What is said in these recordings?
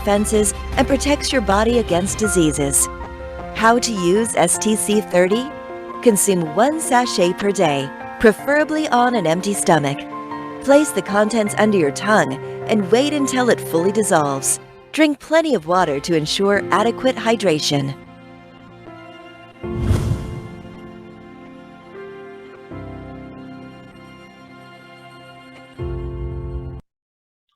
defenses and protects your body against diseases. How to use STC30? Consume 1 sachet per day, preferably on an empty stomach. Place the contents under your tongue and wait until it fully dissolves. Drink plenty of water to ensure adequate hydration.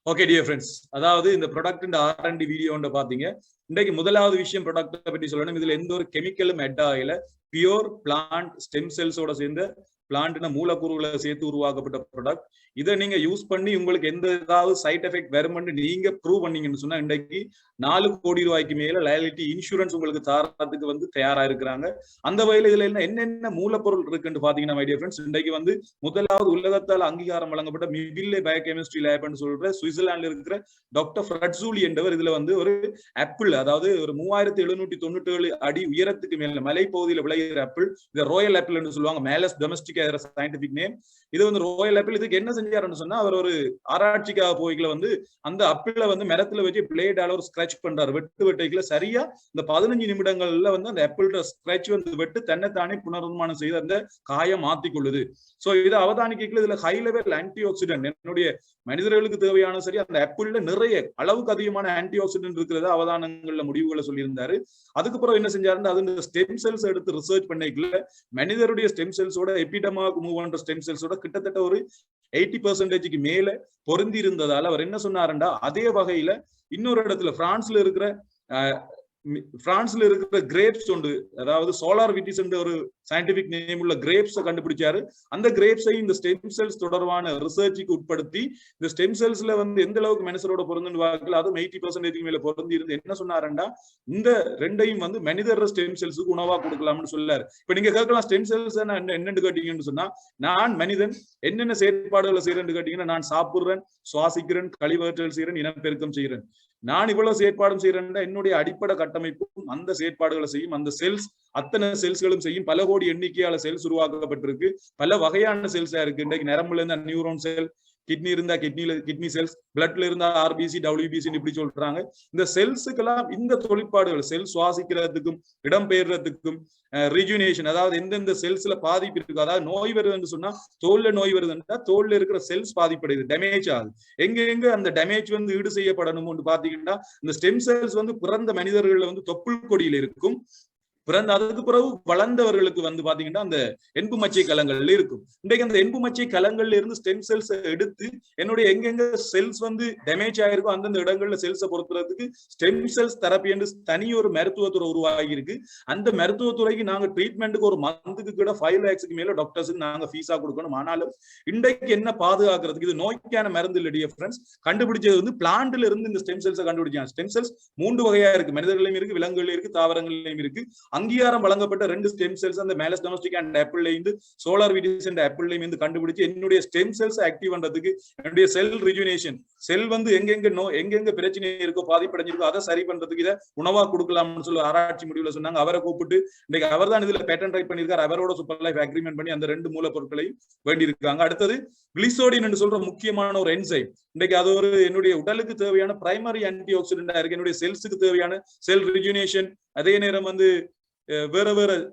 Okay dear friends, அதாவது இந்த product இந்த R&D வீடியோன்னு பாத்தீங்க. இன்றைக்கு முதலாவது விஷயம் ப்ராடக்ட்டை பற்றி சொல்லணும். இதுல எந்த ஒரு கெமிக்கலும் ஆட் ஆகல. பியூர் பிளான்ட் ஸ்டெம் செல்ஸோட சேர்ந்த பிளான்ட்ன மூலக்கூறுகளை சேர்த்து உருவாக்கப்பட்ட ப்ராடக்ட். இதை நீங்க யூஸ் பண்ணி உங்களுக்கு எந்த ஏதாவது சைட் எஃபெக்ட் வரும்னு நீங்க ப்ரூவ் பண்ணீங்கன்னு சொன்னா இன்றைக்கு 4 கோடி ரூபாய்க்கு மேல லயபிலிட்டி இன்சூரன்ஸ் உங்களுக்கு தாரத்துக்கு தயாரா இருக்கிறாங்க. அந்த வகையில இதுல என்னென்ன மூலப்பொருள் இருக்குன்னு பாத்தீங்கன்னா மை டியர் ஃப்ரெண்ட்ஸ், இன்றைக்கு முதலாவது உலகத்தால் அங்கீகாரம் வழங்கப்பட்ட மிபில்லே பயோகெமிஸ்ட்ரி லேப்னு சொல்ற சுவிட்சர்லாந்துல இருக்கிற டாக்டர் ஃப்ரட்சூலி என்பவர் இதுல ஒரு ஆப்பிள், அதாவது ஒரு 3797 அடி உயரத்துக்கு மேல மலைப்பகுதியில விளைகிற ஆப்பிள், இதை ரோயல் ஆப்பிள் சொல்லுவாங்க. Melas domestic scientific name. இது ரோயல் ஆப்பிள். இதுக்கு என்ன செஞ்சாருன்னு சொன்னா, அவர் ஒரு ஆராய்ச்சிக்காக போய்களை அந்த அப்பிள மரத்துல வச்சு பிளேடால ஒரு ஸ்கிராச் பண்றாரு. வெட்டைக்குள்ள சரியா இந்த 15 நிமிடங்கள்ல அந்த ஆப்பிள் ஸ்கிராச் வெட்டு தன்னைத்தானே புனர்நிர்மாணம் செய்து அந்த காயம் மாத்திக்கொள்ளுது. சோ இதை அவதானிக்கல இதுல ஹை லெவல் ஆன்டி ஆக்சிடென்ட், என்னுடைய மனிதர்களுக்கு தேவையான சரி அந்த ஆப்பிள்ல நிறைய அளவுக்கு அதிகமான ஆன்டி ஆக்சிடென்ட் இருக்கிறத அவதானங்கள்ல முடிவுகளை சொல்லியிருந்தாரு. அதுக்கப்புறம் என்ன செஞ்சாருன்னா, அது ஸ்டெம் செல்ஸ் எடுத்து ரிசர்ச் பண்ணிக்கல மனிதருடைய ஸ்டெம் செல்ஸோட எபிடமாவுக்கு மூவ் பண்ற ஸ்டெம் செல்ஸோட கிட்டத்தட்ட ஒரு 80% மேல பொருந்தி இருந்ததால அவர் என்ன சொன்னாருண்டா, அதே வகையில இன்னொரு இடத்துல பிரான்ஸ்ல இருக்கிற கிரேப்ஸ் உண்டு, அதாவது சோலார் விட்டிஸ் என்ற ஒரு சயின்டிபிக் நேம் உள்ள கிரேப்ஸை கண்டுபிடிச்சாரு. அந்த கிரேப்ஸை இந்த ஸ்டெம் செல்ஸ் தொடர்பான ரிசர்ச்சுக்கு உட்படுத்தி இந்த ஸ்டெம் செல்ஸ்ல எந்த அளவுக்கு மனுஷரோட பொருந்துன்னு வாக்கல, அதுவும் 80% மேல பொருந்தி இருந்து என்ன சொன்னாருண்டா, இந்த ரெண்டையும் மனிதர் ஸ்டெம் செல்ஸுக்கு உணவா கொடுக்கலாம்னு சொல்லாரு. இப்ப நீங்க கேட்கலாம், ஸ்டெம் செல்ஸ் என்னன்னு கேட்டீங்கன்னு சொன்னா, நான் மனிதன் என்னென்ன செயற்பாடுகளை செய்யறேன்னு கேட்டீங்கன்னா, நான் சாப்பிடுறேன், சுவாசிக்கிறேன், கழிவகற்றல் செய்யறேன், இனப்பெருக்கம் செய்யறேன். நான் இவ்வளவு செயற்பாடும் செய்யறேன்னா என்னுடைய அடிப்படை கட்டமைப்பும் அந்த செயற்பாடுகளை செய்யும். அந்த செல்ஸ் அத்தனை செல்ஸ்களும் செய்யும். பல கோடி எண்ணிக்கையால செல்ஸ் உருவாக்கப்பட்டிருக்கு. பல வகையான செல்ஸா இருக்கு. இன்றைக்கு நரம்புல இருந்தா நியூரோன் செல், கிட்னி இருந்தா கிட்னி செல்ஸ், பிளட்ல இருந்தா RBC, WBC இப்படி சொல்றாங்க. இந்த செல்ஸுக்கெல்லாம் இந்த தொழிற்பாடுகள், செல் சுவாசிக்கிறதுக்கும் இடம்பெயர்றதுக்கும் ரிஜுனேஷன், அதாவது எந்தெந்த செல்ஸ்ல பாதிப்பு இருக்கு, அதாவது நோய் வருதுன்னு சொன்னா தோல்ல நோய் வருதுன்னா தோல்ல இருக்கிற செல்ஸ் பாதிப்படையுது, டேமேஜ் ஆகுது. எங்க அந்த டேமேஜ் ஈடு செய்யப்படணும்னு பாத்தீங்கன்னா, இந்த ஸ்டெம் செல்ஸ் பிறந்த மனிதர்கள்ல தொப்புள் கொடியில இருக்கும். பிறந்த அதுக்கு பிறகு வளர்ந்தவர்களுக்கு பாத்தீங்கன்னா அந்த என்பு மச்சை கலங்கள்ல இருக்கும். இன்றைக்கு அந்த என்பு மச்சை கலங்கள்ல இருந்து ஸ்டெம் செல்ஸ் எடுத்து என்னுடைய எங்கெங்க செல்ஸ் டேமேஜ் ஆயிருக்கும் அந்தந்த இடங்கள்ல செல்ஸை பொறுத்துறதுக்கு ஸ்டெம் செல்ஸ் தெரப்பி என்று தனி ஒரு மருத்துவத்துறை உருவாகி இருக்கு. அந்த மருத்துவத்துறைக்கு நாங்க ட்ரீட்மெண்ட்டுக்கு ஒரு மந்துக்கு கூட 5 lakhsக்கு மேல டாக்டர்ஸுக்கு நாங்க ஃபீஸா கொடுக்கணும். ஆனாலும் இன்றைக்கு என்ன பாதுகாக்கிறதுக்கு, இது நோய்க்கான மருந்து இல்லை டியர் ஃப்ரெண்ட்ஸ். கண்டுபிடிச்சது பிளான்ட்ல இருந்து இந்த ஸ்டெம் செல்ஸை கண்டுபிடிச்சாங்க. ஸ்டெம் செல்ஸ் 3 வகையா இருக்கு, மனிதர்களையும் இருக்கு, விலங்குகளையும் இருக்கு, தாவரங்களையும் இருக்கு. அங்கீகாரம் வழங்கப்பட்ட 2 ஸ்டெம் செல்ஸ் அந்த மேலஸ் டொமஸ்டிக் அண்ட் ஆப்பிள்ல இருந்து சோலார் விட்டிஸ் அண்ட் ஆப்பிள்ல இருந்து கண்டுபிடிச்சு என்னுடைய ஸ்டெம் செல்ஸ் ஆக்டிவ் பண்றதுக்கு, என்னுடைய செல் ரிஜுனேஷன், செல் எங்கெங்க பிரச்சனை இருக்கோ, பாதிப்படைஞ்சிருக்கோ அதை சரி பண்றதுக்கு இதை உணவா கொடுக்கலாம்னு சொல்லி ஆராய்ச்சி முடிவுல சொன்னாங்க. அவரை கூப்பிட்டு இன்னைக்கு அவர் தான் இதுல பேட்டன் ரைட் பண்ணிருக்காரு. அவரோட சூப்பர் லைஃப் அக்ரிமெண்ட் பண்ணி அந்த 2 மூலப்பொருட்களையும் வேண்டி இருக்காங்க. அடுத்தது கிளிசோடின் என்று சொல்ற முக்கியமான ஒரு என்சைம். இன்னைக்கு அது ஒரு என்னுடைய உடலுக்கு தேவையான பிரைமரி ஆன்டி ஆக்சிடென்டா இருக்கு. என்னுடைய செல்ஸுக்கு தேவையான செல் ரிஜுனேஷன், அதே நேரம் வேற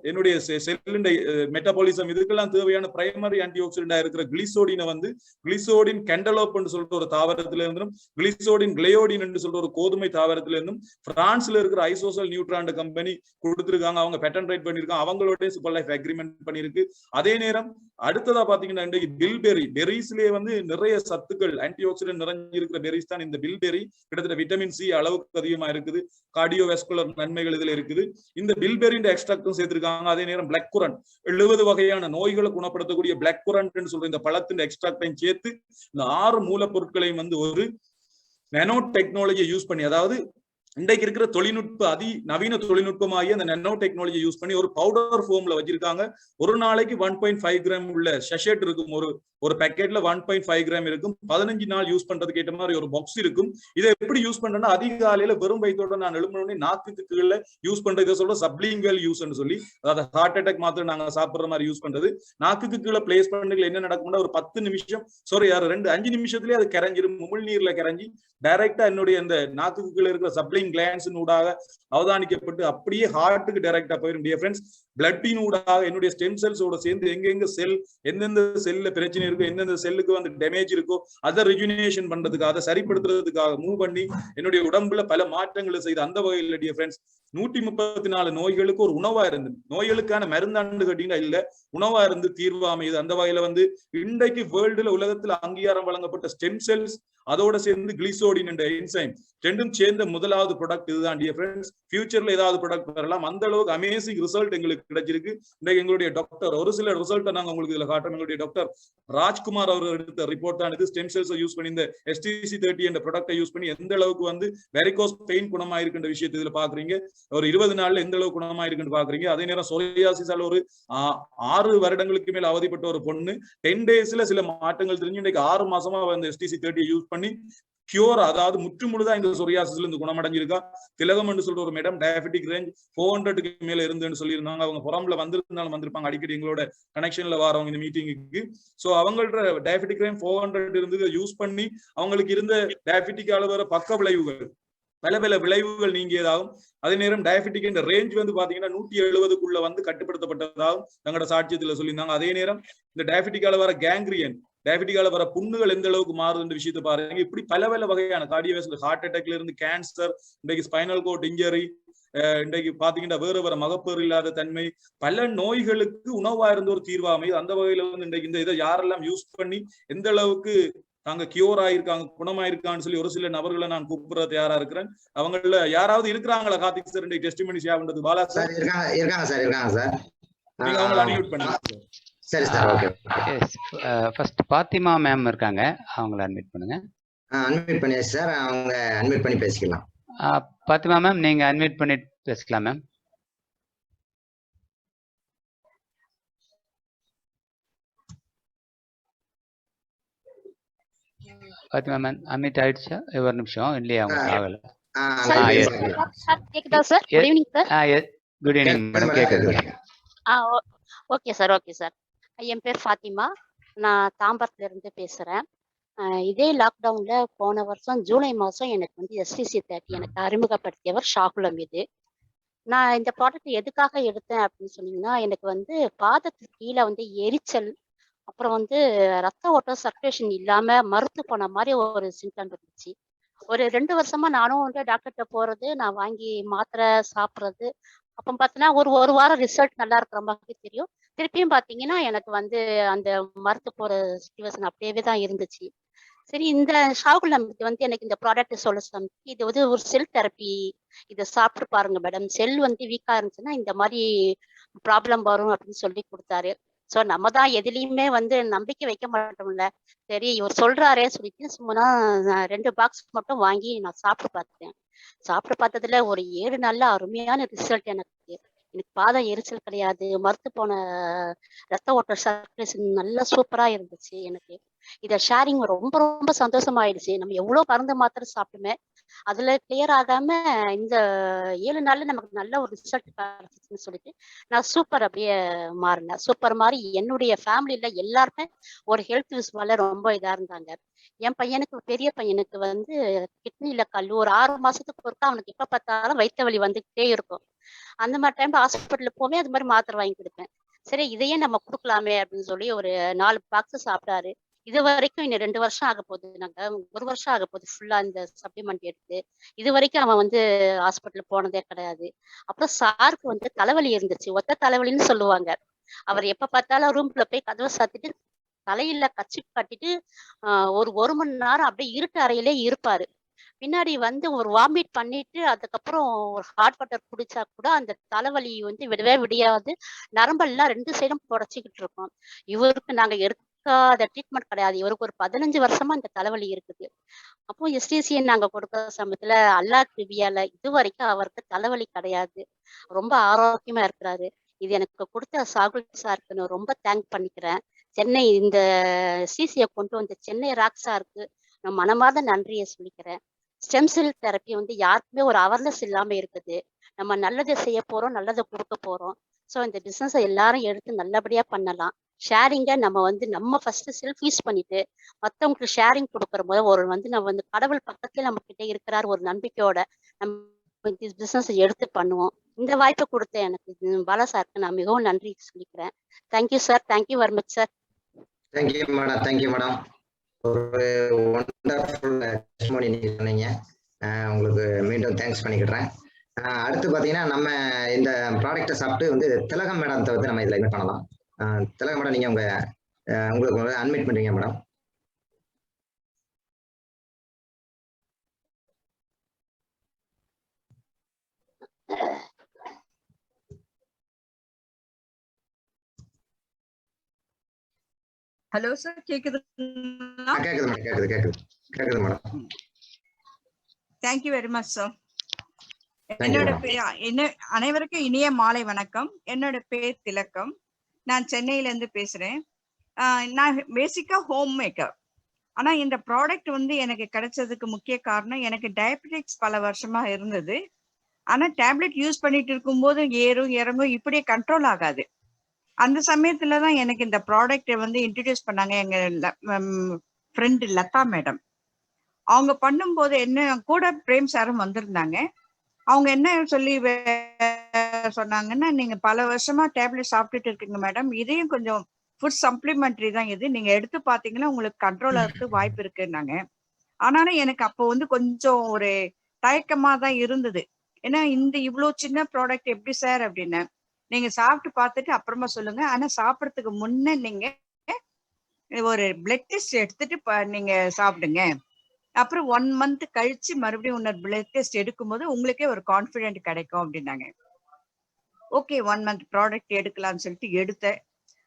என்னுடைய செல்லுடைய மெட்டபாலிசம் இதுக்கெல்லாம் தேவையான பிரைமரி ஆன்டி ஆக்சிடென்டா இருக்கிற கிளிசோடினை கிளிசோடின் கேண்டலோப் என்று சொல்ற ஒரு தாவரத்துல இருந்தும், கிளிசோடின் கிளையோடின் என்று சொல்ற ஒரு கோதுமை தாவரத்துல இருந்தும் பிரான்ஸ்ல இருக்கிற ஐசோசல் நியூட்ரான் கம்பெனி கொடுத்திருக்காங்க. அவங்க பேட்டன் ரைட் பண்ணிருக்காங்க. அவங்களோட சூப்பர் லைஃப் அக்ரிமெண்ட் பண்ணிருக்கு. அதே நேரம் அடுத்ததா பாத்தீங்கன்னா இன்றைக்கு பில்பெரி, பெரிஸ்லயே நிறைய சத்துக்கள் ஆன்டி ஆக்சிடென்ட் நிறைஞ்சிருக்கிற பெரிஸ் தான் இந்த பில்பெரி. கிட்டத்தட்ட விட்டமின் சி அளவுக்கு அதிகமா இருக்குது. கார்டியோவாஸ்குலர் நன்மைகள் இதுல இருக்குது. இந்த பில்பெரி எக்ஸ்ட்ராக்டும் சேர்த்திருக்காங்க. அதே நேரம் பிளாக் குரண்ட், 70 வகையான நோய்களை குணப்படுத்தக்கூடிய பிளாக் குரண்ட் சொல்ற இந்த பழத்தின் எக்ஸ்ட்ராக்டையும் சேர்த்து இந்த 6 மூலப்பொருட்களையும் ஒரு நானோ டெக்னாலஜியை யூஸ் பண்ணி, அதாவது இன்றைக்கு இருக்கிற தொழில்நுட்ப நவீன தொழில்நுட்பமாகி அந்த நானோ டெக்னாலஜி யூஸ் பண்ணி ஒரு பவுடர் ஃபார்ம்ல வச்சிருக்காங்க. ஒரு நாளைக்கு 1.5 கிராம் உள்ள ஷெஷெட் இருக்கும். ஒரு பேக்கெட்ல 1.5 கிராம் இருக்கும். 15 நாள் யூஸ் பண்றதுக்கு ஏற்ற மாதிரி ஒரு பாக்ஸ் இருக்கும். இதை எப்படி யூஸ் பண்றேன்னா, அதிகாலையில வெறும் வயிற்றோட நான் எழுப்பினோடனே நாக்குக்கு கீழே யூஸ் பண்றது சொல்ற சப்லிங்குவல் யூஸ்ன்னு சொல்லி, அதாவது ஹார்ட் அட்டாக் மாத்திரம் நாங்க சாப்பிடுற மாதிரி யூஸ் பண்றது. நாக்குக்கு கீழே பிளேஸ் பண்ணல என்ன நடக்கும்னா, ஒரு 10 நிமிஷம் 5 நிமிஷத்துலயே அது கரைஞ்சிரும். உமிழ்நீர்ல கரைஞ்சி டைரக்டா என்னுடைய அந்த நாக்குக்கு கீழே இருக்கிற சப்ளிங் கிளான்ஸ் ஊடாக அவதானிக்கப்பட்டு அப்படியே ஹார்ட்டுக்கு டைரக்டா போயிடும். டியர் ஃப்ரெண்ட்ஸ், பிளட்டின் ஊடாக என்னுடைய ஸ்டெம் செல்ஸோட சேர்ந்து எங்கெங்க செல் எந்தெந்த செல்ல பிரச்சனை இருக்கோ, எந்தெந்த செல்லுக்கு வந்து டேமேஜ் இருக்கோ அதை ரிஜுனேஷன் பண்றதுக்காக, அதை சரிப்படுத்துறதுக்காக மூவ் பண்ணி என்னுடைய உடம்புல பல மாற்றங்களை செய்து அந்த வகையில் டியர் ஃப்ரெண்ட்ஸ் 134 நோய்களுக்கு ஒரு உணவா இருந்து, நோய்களுக்கான மருந்தாண்டு கேட்டீங்கன்னா இல்ல, உணவா இருந்து தீர்வு அமையுது. அந்த வகையில வந்து இன்றைக்கு வேர்ல்டுல உலகத்துல அங்கீகாரம் வழங்கப்பட்ட ஸ்டெம் செல்ஸ் அதோட சேர்ந்து கிளிசோடின் என்ற என்சைம் ரெண்டும் சேர்ந்த முதலாவது ப்ராடக்ட் இதுதான் டியர் ஃப்ரெண்ட்ஸ். ஃபியூச்சர்ல ஏதாவது ப்ராடக்ட் வரலாம். அந்த அளவுக்கு அமேசிங் ரிசல்ட் எங்களுக்கு கிடைச்சிருக்கு. இன்றைக்கு எங்களுடைய டாக்டர் ஒரு சில ரிசல்ட்டை நாங்க உங்களுக்கு இதுல காட்டுறோம். எங்களுடைய டாக்டர் ராஜ்குமார் அவர் எடுத்த ரிப்போர்ட் தான் இது. ஸ்டெம் செல்ஸ் யூஸ் பண்ணி இந்த STC30 என்ற ப்ராடக்டை யூஸ் பண்ணி எந்த அளவுக்கு வந்து வெரிகோஸ் பெயின் குணமாயிருக்கின்ற விஷயத்தை இதுல பாக்குறீங்க. ஒரு 20 நாள்ல எந்த அளவுக்கு குணமாயிருக்குன்னு பாக்குறீங்க. அதே நேரம் சொரியாசிஸால ஒரு 6 வருடங்களுக்கு மேல் அவதிப்பட்ட ஒரு பொண்ணு 10 டேஸ்ல சில மாற்றங்கள் தெரிஞ்சு இன்னைக்கு 6 மாசமா அந்த STC30 யூஸ் பண்ணி கியூர், அதாவது முற்றுமுழுதா இந்த சொரியாசிஸ்ல இருந்து குணமடைஞ்சிருக்கா. திலகம் என்று சொல்ற ஒரு மேடம் டயபெட்டிக் ரேஞ்ச் 400க்கு மேல இருந்துன்னு சொல்லியிருந்தாங்க. அவங்க புறம்ல வந்திருந்தாலும் வந்திருப்பாங்க, அடிக்கடி எங்களோட கனெக்ஷன்ல வரவங்க இந்த மீட்டிங்க்கு. சோ அவங்களோட டயபெட்டிக் ரேஞ்ச் 400 இருந்து யூஸ் பண்ணி அவங்களுக்கு இருந்த டயபெட்டிக்கால வர பக்க விளைவுகள் பல விளைவுகள் நீங்கியதாகும். அதே நேரம் டயபெட்டிக் என்ற ரேஞ்ச் வந்து பாத்தீங்கன்னா 170க்குள்ள வந்து கட்டுப்படுத்தப்பட்டதாகவும் தங்களோட சாட்சியத்துல சொல்லியிருந்தாங்க. அதே நேரம் இந்த டயபெட்டிக்கால வர கேங்க்ரியன், டயபெட்டிக்கால வர புண்ணுகள் எந்த அளவுக்கு மாறுதுன்ற விஷயத்தை பாருங்க. இப்படி பல வகையான கார்டியோவாஸ்குலர், ஹார்ட் அட்டாக்ல இருந்து கேன்சர், இன்றைக்கு ஸ்பைனல் கோட் இன்ஜரி, இன்றைக்கு பாத்தீங்கன்னா வேற மகப்பேறு இல்லாத தன்மை, பல நோய்களுக்கு உணவா இருந்த ஒரு தீர்வா அமையுது. அந்த வகையில வந்து இன்றைக்கு இந்த இதை யாரெல்லாம் யூஸ் பண்ணி எந்த அளவுக்கு நாங்க கியூர் ஆயிருக்காங்க, குணமாயிருக்கான்னு சொல்லி ஒரு சில நபர்களை நான் கூப்பிடுற தயாரா இருக்கிறேன். அவங்கள யாராவது இருக்கிறாங்களா கார்த்திக் சார் இன்றைக்கு டெஸ்டிமனி ஷேர் பண்றது? பாலா சார் இருக்காங்க சார். நீங்க அவங்களை அன்மியூட் பண்ணுங்க. சரி sir, okay. First Fathima ma'am இருக்காங்க, அவங்கள அட்மிட் பண்ணுங்க. அன்மியூட் பண்ணியாச்சு சார், அவங்க அன்மியூட் பண்ணி பேசிக்கலாம். பாத்திமா மேம் நீங்க அன்மியூட் பண்ணி பேசிக்கலாம் மேம். பாத்திமா மேம் அன்மியூட் ஆயிடுச்சா? ஒரு நிமிஷம், இல்லையா அவங்க ஆகல. கேக்குதா sir? Good evening sir. Good evening madam, கேக்குது. Okay sir, okay sir. என் பேர் ஃபாத்திமா, நான் தாம்பரத்துல இருந்து பேசுறேன். இதே லாக்டவுன்ல போன வருஷம் ஜூலை மாசம் எனக்கு வந்து STC30 எனக்கு அறிமுகப்படுத்தியவர் ஷாகுல் அமீது. நான் இந்த ப்ராடக்ட் எதுக்காக எடுத்தேன் அப்படின்னு சொன்னீங்கன்னா, எனக்கு வந்து பாதத்துக்கு கீழே வந்து எரிச்சல், அப்புறம் வந்து ரத்த ஓட்டம் சர்க்குலேஷன் இல்லாம மறுத்து போன மாதிரி ஒரு சிம்டம் இருந்துச்சு. ஒரு 2 வருஷமா நானும் வந்து டாக்டர்கிட்ட போறது, நான் வாங்கி மாத்திரை சாப்பிட்றது. அப்போ பார்த்தீங்கன்னா ஒரு வாரம் ரிசல்ட் நல்லா இருக்கிற மாதிரி தெரியும். திருப்பியும் பார்த்தீங்கன்னா எனக்கு வந்து அந்த மறுத்து போற சிச்சுவேஷன் அப்படியே தான் இருந்துச்சு. சரி, இந்த ஷாகுல் அமீது வந்து எனக்கு இந்த ப்ராடக்ட் சொல்ல சொன்னாங்க. இது வந்து ஒரு செல் தெரப்பி, இதை சாப்பிட்டு பாருங்க மேடம், செல் வந்து வீக்கா இருந்துச்சுன்னா இந்த மாதிரி ப்ராப்ளம் வரும் அப்படின்னு சொல்லி கொடுத்தாரு. ஸோ நம்ம தான் எதுலையுமே வந்து நம்பிக்கை வைக்க மாட்டோம்ல. சரி இவர் சொல்றாரே சொல்லிட்டு சும்மா 2 பாக்ஸ் மட்டும் வாங்கி நான் சாப்பிட்டு பார்த்தேன். சாப்பிட்டு பார்த்ததுல ஒரு 7 நாள்ல அருமையான ரிசல்ட் எனக்கு. பாதம் எரிச்சல் கிடையாது, மறுத்து போன ரத்த ஓட்ட சர்க்குலேஷன் நல்லா சூப்பரா இருந்துச்சு எனக்கு. இத ஷேரிங் ரொம்ப ரொம்ப சந்தோஷமாயிடுச்சு. நம்ம எவ்வளவு மருந்து மாத்திரை சாப்பிட்டுமே அதுல கிளியர் ஆகாம இந்த 7 நாள்ல நமக்கு நல்ல ஒரு ரிசல்ட் கிடைச்சிச்சுன்னு சொல்லிட்டு நான் சூப்பர் அப்படியே மாறினேன். சூப்பர் மாறி என்னுடைய ஃபேமிலியில எல்லாருமே ஒரு ஹெல்த் விஷயமால ரொம்ப இதா இருந்தாங்க. என் பையனுக்கு, பெரிய பையனுக்கு வந்து கிட்னில கல், ஒரு 6 மாசத்துக்கு ஒருக்கா அவனுக்கு எப்ப பார்த்தாலும் வயிற்று வலி வந்துகிட்டே இருக்கும். அந்த மாதிரி டைம்ல ஹாஸ்பிட்டலுக்கு போவே அது மாதிரி மாத்திரை வாங்கி கொடுப்பேன். சரி இதையே நம்ம கொடுக்கலாமே அப்படின்னு சொல்லி ஒரு 4 பாக்ஸ் சாப்பிட்டாரு. இது வரைக்கும் இன்னும் 2 வருஷம் ஆக போகுது. நாங்க 1 வருஷம் ஆக போகுது ஃபுல்லா இந்த சப்ளிமெண்ட் எடுத்து. இது வரைக்கும் அவன் வந்து ஹாஸ்பிட்டல் போனதே கிடையாது. அப்புறம் சாருக்கு வந்து தலைவலி இருந்துச்சு, ஒத்த தலைவலின்னு சொல்லுவாங்க. அவர் எப்ப பார்த்தாலும் ரூம்குள்ள போய் கதவை சாத்திட்டு தலையில கச்சி கட்டிட்டு ஒரு மணி நேரம் அப்படியே இருட்டு அறையிலே இருப்பாரு. பின்னாடி வந்து ஒரு வாமிட் பண்ணிட்டு அதுக்கப்புறம் ஒரு ஹாட் வாட்டர் குடிச்சா கூட அந்த தலைவலி வந்து விடவே விடியாது. நரம்பெல்லாம் 2 சைடும் புடைச்சிக்கிட்டு இருக்கோம். இவருக்கு நாங்க கொடுக்காத ட்ரீட்மெண்ட் கிடையாது. இவருக்கு ஒரு 15 வருஷமா இந்த தலைவலி இருக்குது. அப்போ எஸ்டிசி நாங்க கொடுக்குற சமயத்துல அல்லாஹ் கிருபையால இதுவரைக்கும் அவருக்கு தலைவலி கிடையாது. ரொம்ப ஆரோக்கியமா இருக்கிறாரு. இது எனக்கு கொடுத்த சாகுல் சாருக்கு நான் ரொம்ப தேங்க் பண்ணிக்கிறேன். சென்னை இந்த சிசிய கொண்டு வந்த சென்னை ராக் சாருக்கு நான் மனமார்ந்த நன்றியை சொல்லிக்கிறேன். ஸ்டெம் செல் தெரப்பி வந்து யாருக்குமே ஒரு அவேர்னஸ் இல்லாம இருக்குது. நம்ம நல்லதை செய்ய போறோம், நல்லதை கொடுக்க போறோம். ஸோ இந்த பிசினஸை எல்லாரும் எடுத்து நல்லபடியா பண்ணலாம். ஷேரிங்கா நம்ம வந்து நம்ம ஃபர்ஸ்ட் செல்ஃப் யூஸ் பண்ணிட்டு மத்தவங்களுக்கு ஷேரிங் கொடுக்குற போது ஒரு வந்து நம்ம வந்து கடவுள் பக்கத்துல நம்ம கிட்ட இருக்கிறார் ஒரு நம்பிக்கையோட நம்ம இந்த பிசினஸ் எடுத்து பண்ணுவோம். இந்த வாய்ப்பை கொடுத்த எனக்கு பாலா சாருக்கு நான் மிகவும் நன்றி சொல்லிக்கிறேன். Thank you sir. Thank you very much sir. Thank you madam. Thank you madam. ஒரு ஒண்டர்ஃபுல் டெஸ்டிமோனி நீங்க சொன்னீங்க. உங்களுக்கு மீண்டும் தேங்க்ஸ் பண்ணிக்கிறேன். அடுத்து பாத்தீங்கன்னா நம்ம இந்த ப்ராடக்ட்டை சாப்பிட்டு வந்து திலகம் மேடத்தை வந்து நம்ம இதுல இன்வைட் பண்ணலாம். திலகம் மேடம், நீங்க உங்களுக்கு அன்மிட் பண்றீங்க மேடம். ஹலோ சார், கேக்குதுங்களா? கேக்குது மேடம். கேக்குது madam. Thank you very much sir. Thank you, என்னோட அனைவருக்கும் இனிய மாலை வணக்கம். என்னோட பேர் திலகம். நான் சென்னையில இருந்து பேசுறேன். நான் பேசிக்கா ஹோம் மேக்கர். ஆனா இந்த ப்ராடக்ட் வந்து எனக்கு கிடைச்சதுக்கு முக்கிய காரணம், எனக்கு டயபெட்டிக்ஸ் பல வருஷமா இருந்தது. ஆனா டேப்லெட் யூஸ் பண்ணிட்டு இருக்கும்போது ஏறும் இறங்கும், இப்படியே கண்ட்ரோல் ஆகாது. அந்த சமயத்துலதான் எனக்கு இந்த ப்ராடக்ட் வந்து இன்ட்ரடியூஸ் பண்ணாங்க எங்க ஃப்ரெண்டு லதா மேடம். அவங்க பண்ணும்போது என்ன கூட பிரேம் சாரும் வந்திருந்தாங்க. அவங்க என்ன சொல்லி சொன்னாங்கன்னா, நீங்க பல வருஷமா டேப்லெட் சாப்பிட்டுட்டு இருக்கீங்க மேடம், இதையும் கொஞ்சம் ஃபுட் சப்ளிமெண்டரி தான் இது, நீங்க எடுத்து பாத்தீங்கன்னா உங்களுக்கு கண்ட்ரோல் ஆகிறதுக்கு வாய்ப்பு இருக்குன்னாங்க. ஆனாலும் எனக்கு அப்போ வந்து கொஞ்சம் ஒரு தயக்கமா தான் இருந்தது. ஏன்னா இந்த இவ்வளவு சின்ன ப்ராடக்ட் எப்படி சார் அப்படின்னு. நீங்க சாப்பிட்டு பார்த்துட்டு அப்புறமா சொல்லுங்க. ஆனா சாப்பிடறதுக்கு முன்ன நீங்க ஒரு பிளட் டெஸ்ட் எடுத்துட்டு நீங்க சாப்பிடுங்க. அப்புறம் 1 month கழிச்சு மறுபடியும் இன்னொரு பிளட் டெஸ்ட் எடுக்கும்போது உங்களுக்கே ஒரு கான்பிடென்ட் கிடைக்கும் அப்படின்னாங்க. ஓகே, 1 month ப்ராடக்ட் எடுக்கலாம்னு சொல்லிட்டு எடுத்தேன்.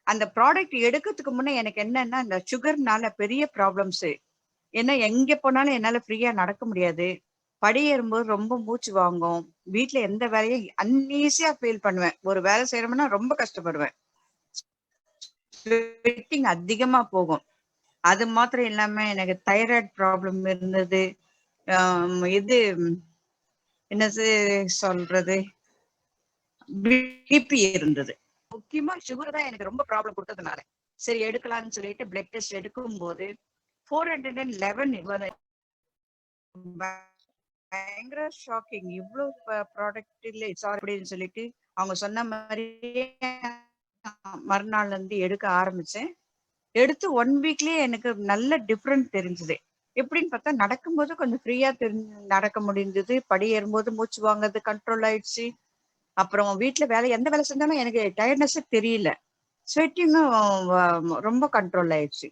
அந்த ப்ராடக்ட் எடுக்கிறதுக்கு முன்னே எனக்கு என்னன்னா, இந்த சுகர்னால பெரிய ப்ராப்ளம்ஸ். ஏன்னா எங்க போனாலும் என்னால ஃப்ரீயா நடக்க முடியாது. படி ஏறும்போது ரொம்ப மூச்சு வாங்கும். வீட்டுல எந்த வேலையும் அன்ஈஸியா ஃபீல் பண்ணுவேன். ஒரு வேலை செய்யறோம்னா ரொம்ப கஷ்டப்படுவேன். ஸ்வெட்டிங் அதிகமா போகும். அது மாத்திரம் இல்லாம எனக்கு தைராய்டு ப்ராப்ளம் இருந்தது. இது என்னது சொல்றது, பிபி இருந்தது. முக்கியமா சுகர் தான் எனக்கு ரொம்ப ப்ராப்ளம் கொடுத்ததுனால சரி எடுக்கலாம்னு சொல்லிட்டு பிளட் டெஸ்ட் எடுக்கும் போது 411 பயங்கர ஷாக்கிங். இவ்வளவு ப்ராடக்ட் இல்லை சாரி அப்படின்னு சொல்லிட்டு அவங்க சொன்ன மாதிரியே மறுநாள்ல இருந்து எடுக்க ஆரம்பிச்சேன். எடுத்து 1 weekலயே எனக்கு நல்ல டிஃபரெண்ட் தெரிஞ்சது. எப்படின்னு பார்த்தா, நடக்கும்போது கொஞ்சம் ஃப்ரீயா நடக்க முடிஞ்சது. படி ஏறும்போது மூச்சு வாங்குறது கண்ட்ரோல் ஆயிடுச்சு. அப்புறம் வீட்டுல எந்த வேலை செஞ்சாலும் எனக்கு டயர்ட்னஸ் தெரியல. ஸ்வெட்டிங்கும் ரொம்ப கண்ட்ரோல் ஆயிடுச்சு.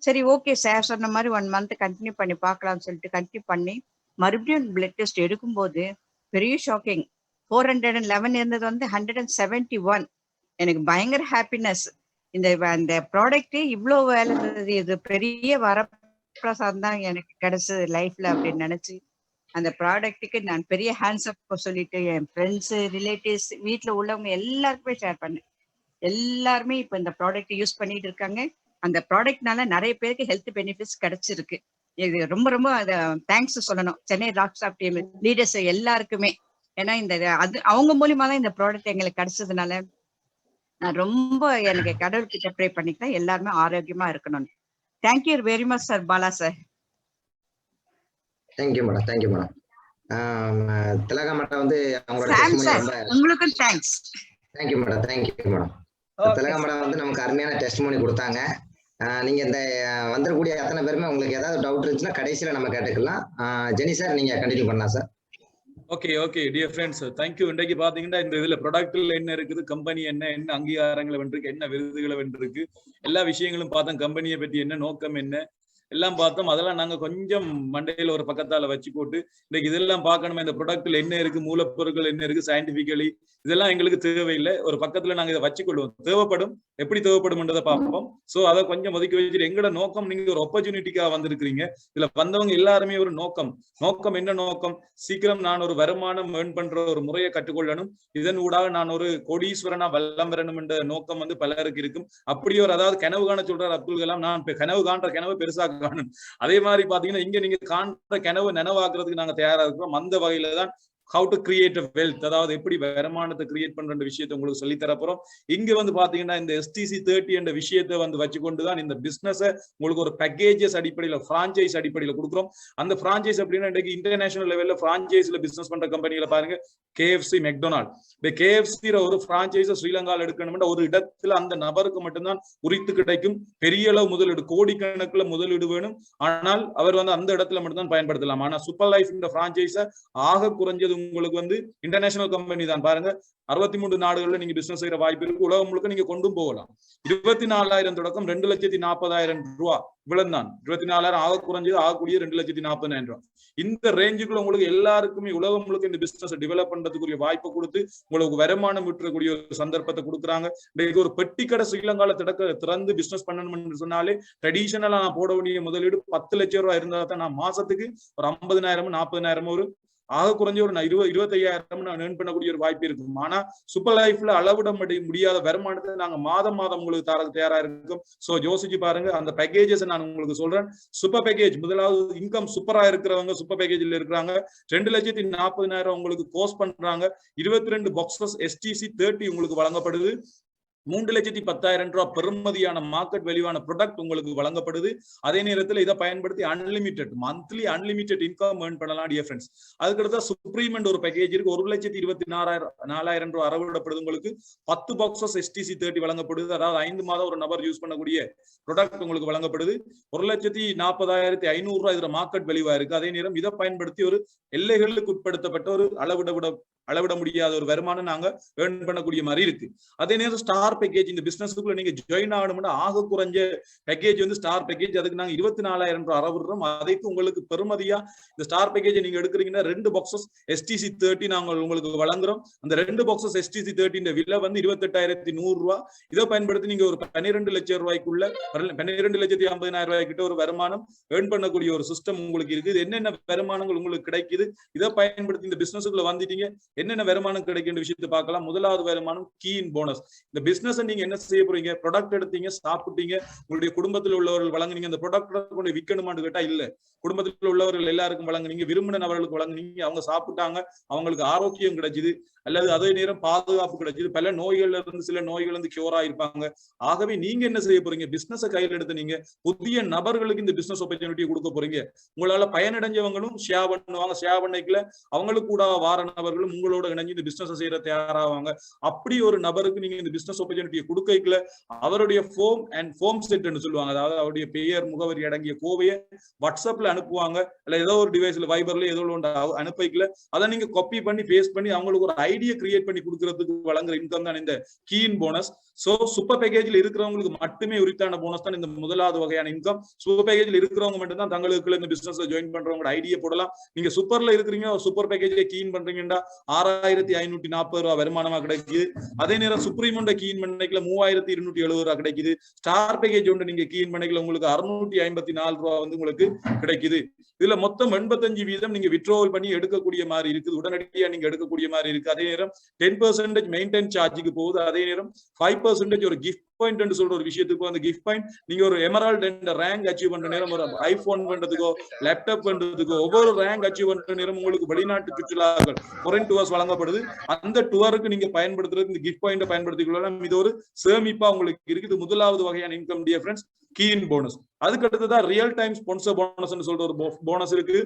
சரி, ஓகே சார் சொன்ன மாதிரி 1 month கண்டினியூ பண்ணி பார்க்கலாம்னு சொல்லிட்டு கண்டினியூ பண்ணி மறுபடியும் பிளட் டெஸ்ட் எடுக்கும்போது பெரிய ஷாக்கிங். 411 இருந்தது வந்து 171. எனக்கு பயங்கர ஹாப்பினஸ். இந்த ப்ராடக்ட் இவ்வளவு வேலை இருந்தது, இது பெரிய வரப்பிரசாதம் தான் எனக்கு கிடைச்சது லைஃப்ல அப்படின்னு நினைச்சு அந்த ப்ராடக்ட்டுக்கு நான் பெரிய ஹேண்ட்ஸ் அப் சொல்லிட்டு என் ஃப்ரெண்ட்ஸ், ரிலேட்டிவ்ஸ், வீட்டுல உள்ளவங்க எல்லாருக்குமே ஷேர் பண்ணேன். எல்லாருமே இப்ப இந்த ப்ராடக்ட் யூஸ் பண்ணிட்டு இருக்காங்க. அந்த ப்ராடக்ட்னால நிறைய பேருக்கு ஹெல்த் பெனிஃபிட்ஸ் கிடைச்சிருக்கு. இது ரொம்ப ரொம்ப தேங்க்ஸ் சொல்லணும் Chennai rock stop team leaders எல்லாருக்குமே. ஏன்னா அது அவங்க மூலியமா தான் இந்த ப்ராடக்ட் எங்களுக்கு கிடைச்சதுனால நான் ரொம்ப எனக்கு கடவுள்கிட்ட ப்ரே பண்ணிக்கிட்டேன் எல்லாருமே ஆரோக்கியமா இருக்கணும்னு. Thank you very much sir Bala sir. Thank you madam. Thank you madam. Thilaka madam வந்து உங்களுக்கும் thanks. Thank you madam. Thank you madam. Thilaka madam வந்து நமக்கு அருமையான டெஸ்டிமோனி கொடுத்தாங்க. நீங்க இந்த வந்துடக்கூடிய அத்தனை பேருமே உங்களுக்கு ஏதாவது டவுட் இருந்துச்சுன்னா கடைசியில நம்ம கேட்டுக்கலாம். ஜெனி சார், நீங்க கண்டினியூ பண்ணலாம் sir. Okay dear friends, thank you. இன்றைக்கு பாத்தீங்கன்னா இந்த இதுல ப்ராடக்ட்ல என்ன இருக்குது, கம்பெனி என்ன அங்கீகாரங்களை வென்றிருக்கு, என்ன விருதுகளை வென்றிருக்கு, எல்லா விஷயங்களும் பார்த்தோம். கம்பெனியை பத்தி என்ன நோக்கம், என்ன எல்லாம் பார்த்தோம். அதெல்லாம் நாங்க கொஞ்சம் மண்டையில ஒரு பக்கத்தால வச்சு போட்டு இன்னைக்கு இதெல்லாம் பார்க்கணுமே, இந்த ப்ராடக்ட்ல என்ன இருக்கு, மூலப்பொருட்கள் என்ன இருக்கு, சயின்டிபிக்கலி இதெல்லாம் எங்களுக்கு தேவையில்லை. ஒரு பக்கத்துல நாங்க இதை வச்சுக்கொள்வோம். தேவைப்படும், எப்படி தேவைப்படும்ன்றதை பார்ப்போம். சோ அதை கொஞ்சம் ஒதுக்கி வச்சுட்டு எங்களோட நோக்கம், நீங்க ஒரு ஆப்பர்ச்சுனிட்டிக்காக வந்திருக்கிறீங்க. இதுல வந்தவங்க எல்லாருமே ஒரு நோக்கம் என்ன நோக்கம்? சீக்கிரம் நான் ஒரு வருமானம் ஏர்ன் பண்ற ஒரு முறையை கற்றுக்கொள்ளணும், இதன் ஊடாக நான் ஒரு கோடீஸ்வரனா வல்லம் வரணும் என்ற நோக்கம் வந்து பலருக்கு இருக்கும். அப்படி ஒரு, அதாவது கனவு காண சொல்றாரு அப்துல் கலாம், நான் கனவு காண்ற கனவு பெருசா காணும். அதே மாதிரி பாத்தீங்கன்னா இங்க நீங்க காண்ற கனவு நனவாக்குறதுக்கு நாங்க தயாரா இருக்கிறோம். அந்த வகையில தான் how to create a wealth, அதாவது எப்படி வருமானத்தை கிரியேட் பண்ற விஷயத்தை உங்களுக்கு சொல்லி தரப்போறோம். இங்க வந்து பாத்தீங்கன்னா இந்த STC30 என்ற விஷயத்தை வந்து வச்சுக்கொண்டுதான் இந்த பிசினஸ் உங்களுக்கு ஒரு பேக்கேஜஸ் அடிப்படையில, பிரான்சைஸ் அடிப்படையில கொடுக்குறோம். அந்த பிரான்சைஸ் அப்படின்னா இன்னைக்கு இன்டர்நேஷனல் லெவல்ல பிரான்சைஸ்ல பிசினஸ் பண்ற கம்பெனிகளை பாருங்க. KFC, McDonald. இந்த KFC ஒரு பிரான்சைஸை ஸ்ரீலங்கால எடுக்கணும்னா ஒரு இடத்துல அந்த நபருக்கு மட்டும்தான் உரித்து கிடைக்கும். பெரிய அளவு முதலீடு, கோடிக்கணக்கில் முதலீடு வேணும். ஆனால் அவர் வந்து அந்த இடத்துல மட்டும்தான் பயன்படுத்தலாம். ஆனா சூப்பர் லைஃப் இந்த பிரான்சைஸை ஆக குறைஞ்சது உங்களுக்கு வந்து இன்டர்நேஷனல் கம்பெனி தான் பாருங்க. 63 நாடுகள்ல நீங்க பிசினஸ் செய்யற வாய்ப்பு இருக்கு. உலகம் முழுக்க நீங்க கொண்டும் போகலாம். 24,000 தொடக்கம் 2,40,000 ரூபாய் இவ்வளவுதான். 24,000 ஆக குறைஞ்சது, ஆகக்கூடிய 2,40,000 ரூபாய். இந்த ரேஞ்சுக்குள்ள உங்களுக்கு எல்லாருக்குமே உலகம் முழுக்க இந்த பிசினஸ் டெவலப் பண்றதுக்குரிய வாய்ப்பை கொடுத்து உங்களுக்கு வருமானம் விட்டுறக்கூடிய ஒரு சந்தர்ப்பத்தை கொடுக்குறாங்க. இன்னைக்கு ஒரு பெட்டி கடை ஸ்ரீலங்கால திறந்து பிசினஸ் பண்ணணும்னு சொன்னாலே ட்ரெடிஷனலா நான் போட வேண்டிய முதலீடு 10 லட்சம் ரூபாய் இருந்தா தான் நான் மாசத்துக்கு ஒரு 50,000 40,000 ஒரு ஆக குறைஞ்ச ஒரு 25,000 நான் ஏர்ன் பண்ணக்கூடிய ஒரு வாய்ப்பு இருக்கும். ஆனா சூப்பர் லைஃப்ல அளவிட முடியாத வருமானத்தை நாங்க மாதம் உங்களுக்கு தயாரா இருக்கும். சோ யோசிச்சு பாருங்க. அந்த பேக்கேஜஸ் நான் உங்களுக்கு சொல்றேன். சூப்பர் பேக்கேஜ், முதலாவது இன்கம் சூப்பரா இருக்கிறவங்க சூப்பர் பேக்கேஜ்ல இருக்கிறாங்க. 2,40,000 உங்களுக்கு கோர்ஸ் பண்றாங்க. 22 பாக்ஸஸ் STC30 உங்களுக்கு வழங்கப்படுது. 3,10,000 ரூபாய் பெருமதியான மார்க்கெட் வேல்யூவான ப்ராடக்ட் உங்களுக்கு வழங்கப்படுது. அதே நேரத்தில் இதை பயன்படுத்தி unlimited monthly unlimited income earn பண்ணலாம் டியர் ஃப்ரெண்ட்ஸ். அதுக்கடுத்த சுப்ரீமெண்ட் ஒரு பேக்கேஜ் இருக்கு. 1,24,000 ரூபாய் அறவிடப்படுது. உங்களுக்கு 10 பாக்ஸஸ் STC30 வழங்கப்படுது. அதாவது 5 மாதம் ஒரு நபர் யூஸ் பண்ணக்கூடிய ப்ராடக்ட் உங்களுக்கு வழங்கப்படுது. 1,40,500 ரூபாய் இதுல மார்க்கெட் வேல்யூவா இருக்கு. அதே நேரம் இதை பயன்படுத்தி ஒரு எல்லைகளுக்கு உட்படுத்தப்பட்ட ஒரு அளவிட முடியாத ஒரு வருமானம் நாங்க ஏர்ன் பண்ணக்கூடிய மாதிரி இருக்கு. அதே நேரம் ஸ்டார் பேக்கேஜ், இந்த பிசினஸ்க்குள்ள நீங்க ஜாயின் ஆகணும்னா ஆக குறைஞ்ச பேக்கேஜ் வந்து ஸ்டார் பேக்கேஜ். அதுக்கு நாங்க 24,000 ரூபாய் அறவிடுறோம். அதுக்கு உங்களுக்கு பெருமதியா இந்த ஸ்டார் பேக்கேஜ் நீங்க எடுக்கிறீங்கன்னா 2 பாக்ஸஸ் STC30 நாங்கள் உங்களுக்கு வழங்குறோம். அந்த 2 பாக்ஸஸ் STC30 விலை வந்து 28,100 ரூபாய். இதை பயன்படுத்தி நீங்க ஒரு 12 லட்சம் ரூபாய்க்குள்ள 12,50,000 ரூபாய் கிட்ட ஒரு வருமானம் ஏர்ன் பண்ணக்கூடிய ஒரு சிஸ்டம் உங்களுக்கு இருக்கு. இது என்னென்ன வருமானங்கள் உங்களுக்கு கிடைக்குது, இதை பயன்படுத்தி இந்த பிசினஸ்க்குள்ள வந்துட்டீங்க என்னென்ன வருமானம் கிடைக்கின்ற விஷயத்தை பார்க்கலாம். முதலாவது வருமானம் கீ இன் போனஸ். இந்த பிசினஸ் நீங்க என்ன செய்ய போறீங்க? ப்ராடக்ட் எடுத்தீங்க, சாப்பிட்டீங்க, உங்களுடைய குடும்பத்தில் உள்ளவர்கள் வழங்குனீங்க. அந்த ப்ராடக்ட் கொண்டு விற்கணுமான்னு கேட்டா இல்ல, குடும்பத்தில் உள்ளவர்கள் எல்லாருக்கும் வழங்குனீங்க, விரும்பின நபர்களுக்கு வழங்குனீங்க, அவங்க சாப்பிட்டாங்க, அவங்களுக்கு ஆரோக்கியம் கிடைச்சது, அல்லது அதே நேரம் பாதுகாப்பு கிடைச்சது. பல நோய்கள்ல இருந்து சில நோய்கள் வந்து கியூர் ஆயிருப்பாங்க. ஆகவே நீங்க என்ன செய்ய போறீங்க? பிசினஸ் கையில் எடுத்து நீங்க புதிய நபர்களுக்கு இந்த பிசினஸ் ஆப்பர்ச்சுனிட்டி கொடுக்க போறீங்க. உங்களால பயனடைஞ்சவங்களும் ஷேர் பண்ணுவாங்க. ஷேர் பண்ணிக்கல அவங்களுக்கு கூட வார நபர்களும் உங்களோட இணைஞ்சு இந்த பிசினஸ் செய்யற தயாராவாங்க. அப்படி ஒரு நபருக்கு நீங்க இந்த பிசினஸ் ஆப்பர்ச்சுனிட்டியை கொடுக்கல அவருடைய ஃபோம் செட்னு சொல்லுவாங்க. அதாவது அவருடைய பெயர், முகவரி அடங்கிய கோவையை வாட்ஸ்அப்ல அனுப்புவாங்க. இல்ல ஏதோ ஒரு டிவைஸ்ல வைபர்ல ஏதோ ஒன்று அனுப்பிக்கல அதை நீங்க காப்பி பண்ணி பேஸ்ட் பண்ணி அவங்களுக்கு ஒரு ஐடியா கிரியேட் பண்ணி கொடுக்கறதுக்கு வழங்குற இன்கம் தான் இந்த key in bonus. So super பேக்கேஜ்ல இருக்கிறவங்களுக்கு மட்டுமே உரித்தான போனஸ் தான் இந்த முதலாவது வகையான இன்கம். சூப்பர் பேக்கேஜ்ல இருக்கிறவங்க மட்டும் தான் தங்களுக்கு இந்த பிசினஸ்ல ஜாயின் பண்றவங்க ஐடியா போடலாம். நீங்க சூப்பர்ல இருக்கிறீங்க, சூப்பர் பேக்கேஜ்ல கீ இன் பண்றீங்கன்னா 6,540 ரூபாய் வருமானமா கிடைக்குது. அதே நேரம் சுப்ரீமெண்ட் கீ இன் பண்ணிக்கல 3,270 ரூபாய் கிடைக்குது. ஸ்டார் பேக்கேஜ் ஒன்று நீங்க கீ இன் பண்ணிக்கல உங்களுக்கு 654 ரூபாய் வந்து உங்களுக்கு கிடைக்குது. இதுல மொத்தம் 85% நீங்க வித்ட்ரோவல் பண்ணி எடுக்கக்கூடிய மாதிரி இருக்குது. உடனடியா நீங்க எடுக்கக்கூடிய மாதிரி இருக்கு. அதே நேரம் 10% மெயின்டைன் சார்ஜுக்கு போகுது. அதே நேரம் 5% ஒரு கிஃப்ட் பாயிண்ட் சொல்ற ஒரு விஷயத்துக்கு அந்த கிஃப்ட் பாயிண்ட் நீங்க ஒரு எமரால்ட் என்ற ரேங்க் அச்சீவ் பண்ற நேரம், ஒரு ஐபோன் பண்றதுக்கோ லேப்டாப் பண்றதுக்கோ ஒவ்வொரு ரேங்க் அச்சீவ் பண்ற நேரம் உங்களுக்கு வெளிநாட்டு சுற்றுலாக்கள் ஃபாரின் டூர்ஸ் வழங்கப்படுது. அந்த டூருக்கு நீங்க பயன்படுத்துறது இந்த கிஃப்ட் பாயிண்ட் பயன்படுத்திக்கலாம். இது ஒரு சேமிப்பா உங்களுக்கு இருக்குது. முதலாவது வகையான income dear friends, key in bonus. அதுக்கு அடுத்ததான் ரியல் டைம் ஸ்பான்சர் போனஸ் சொல்ற ஒரு போனஸ் இருக்கு.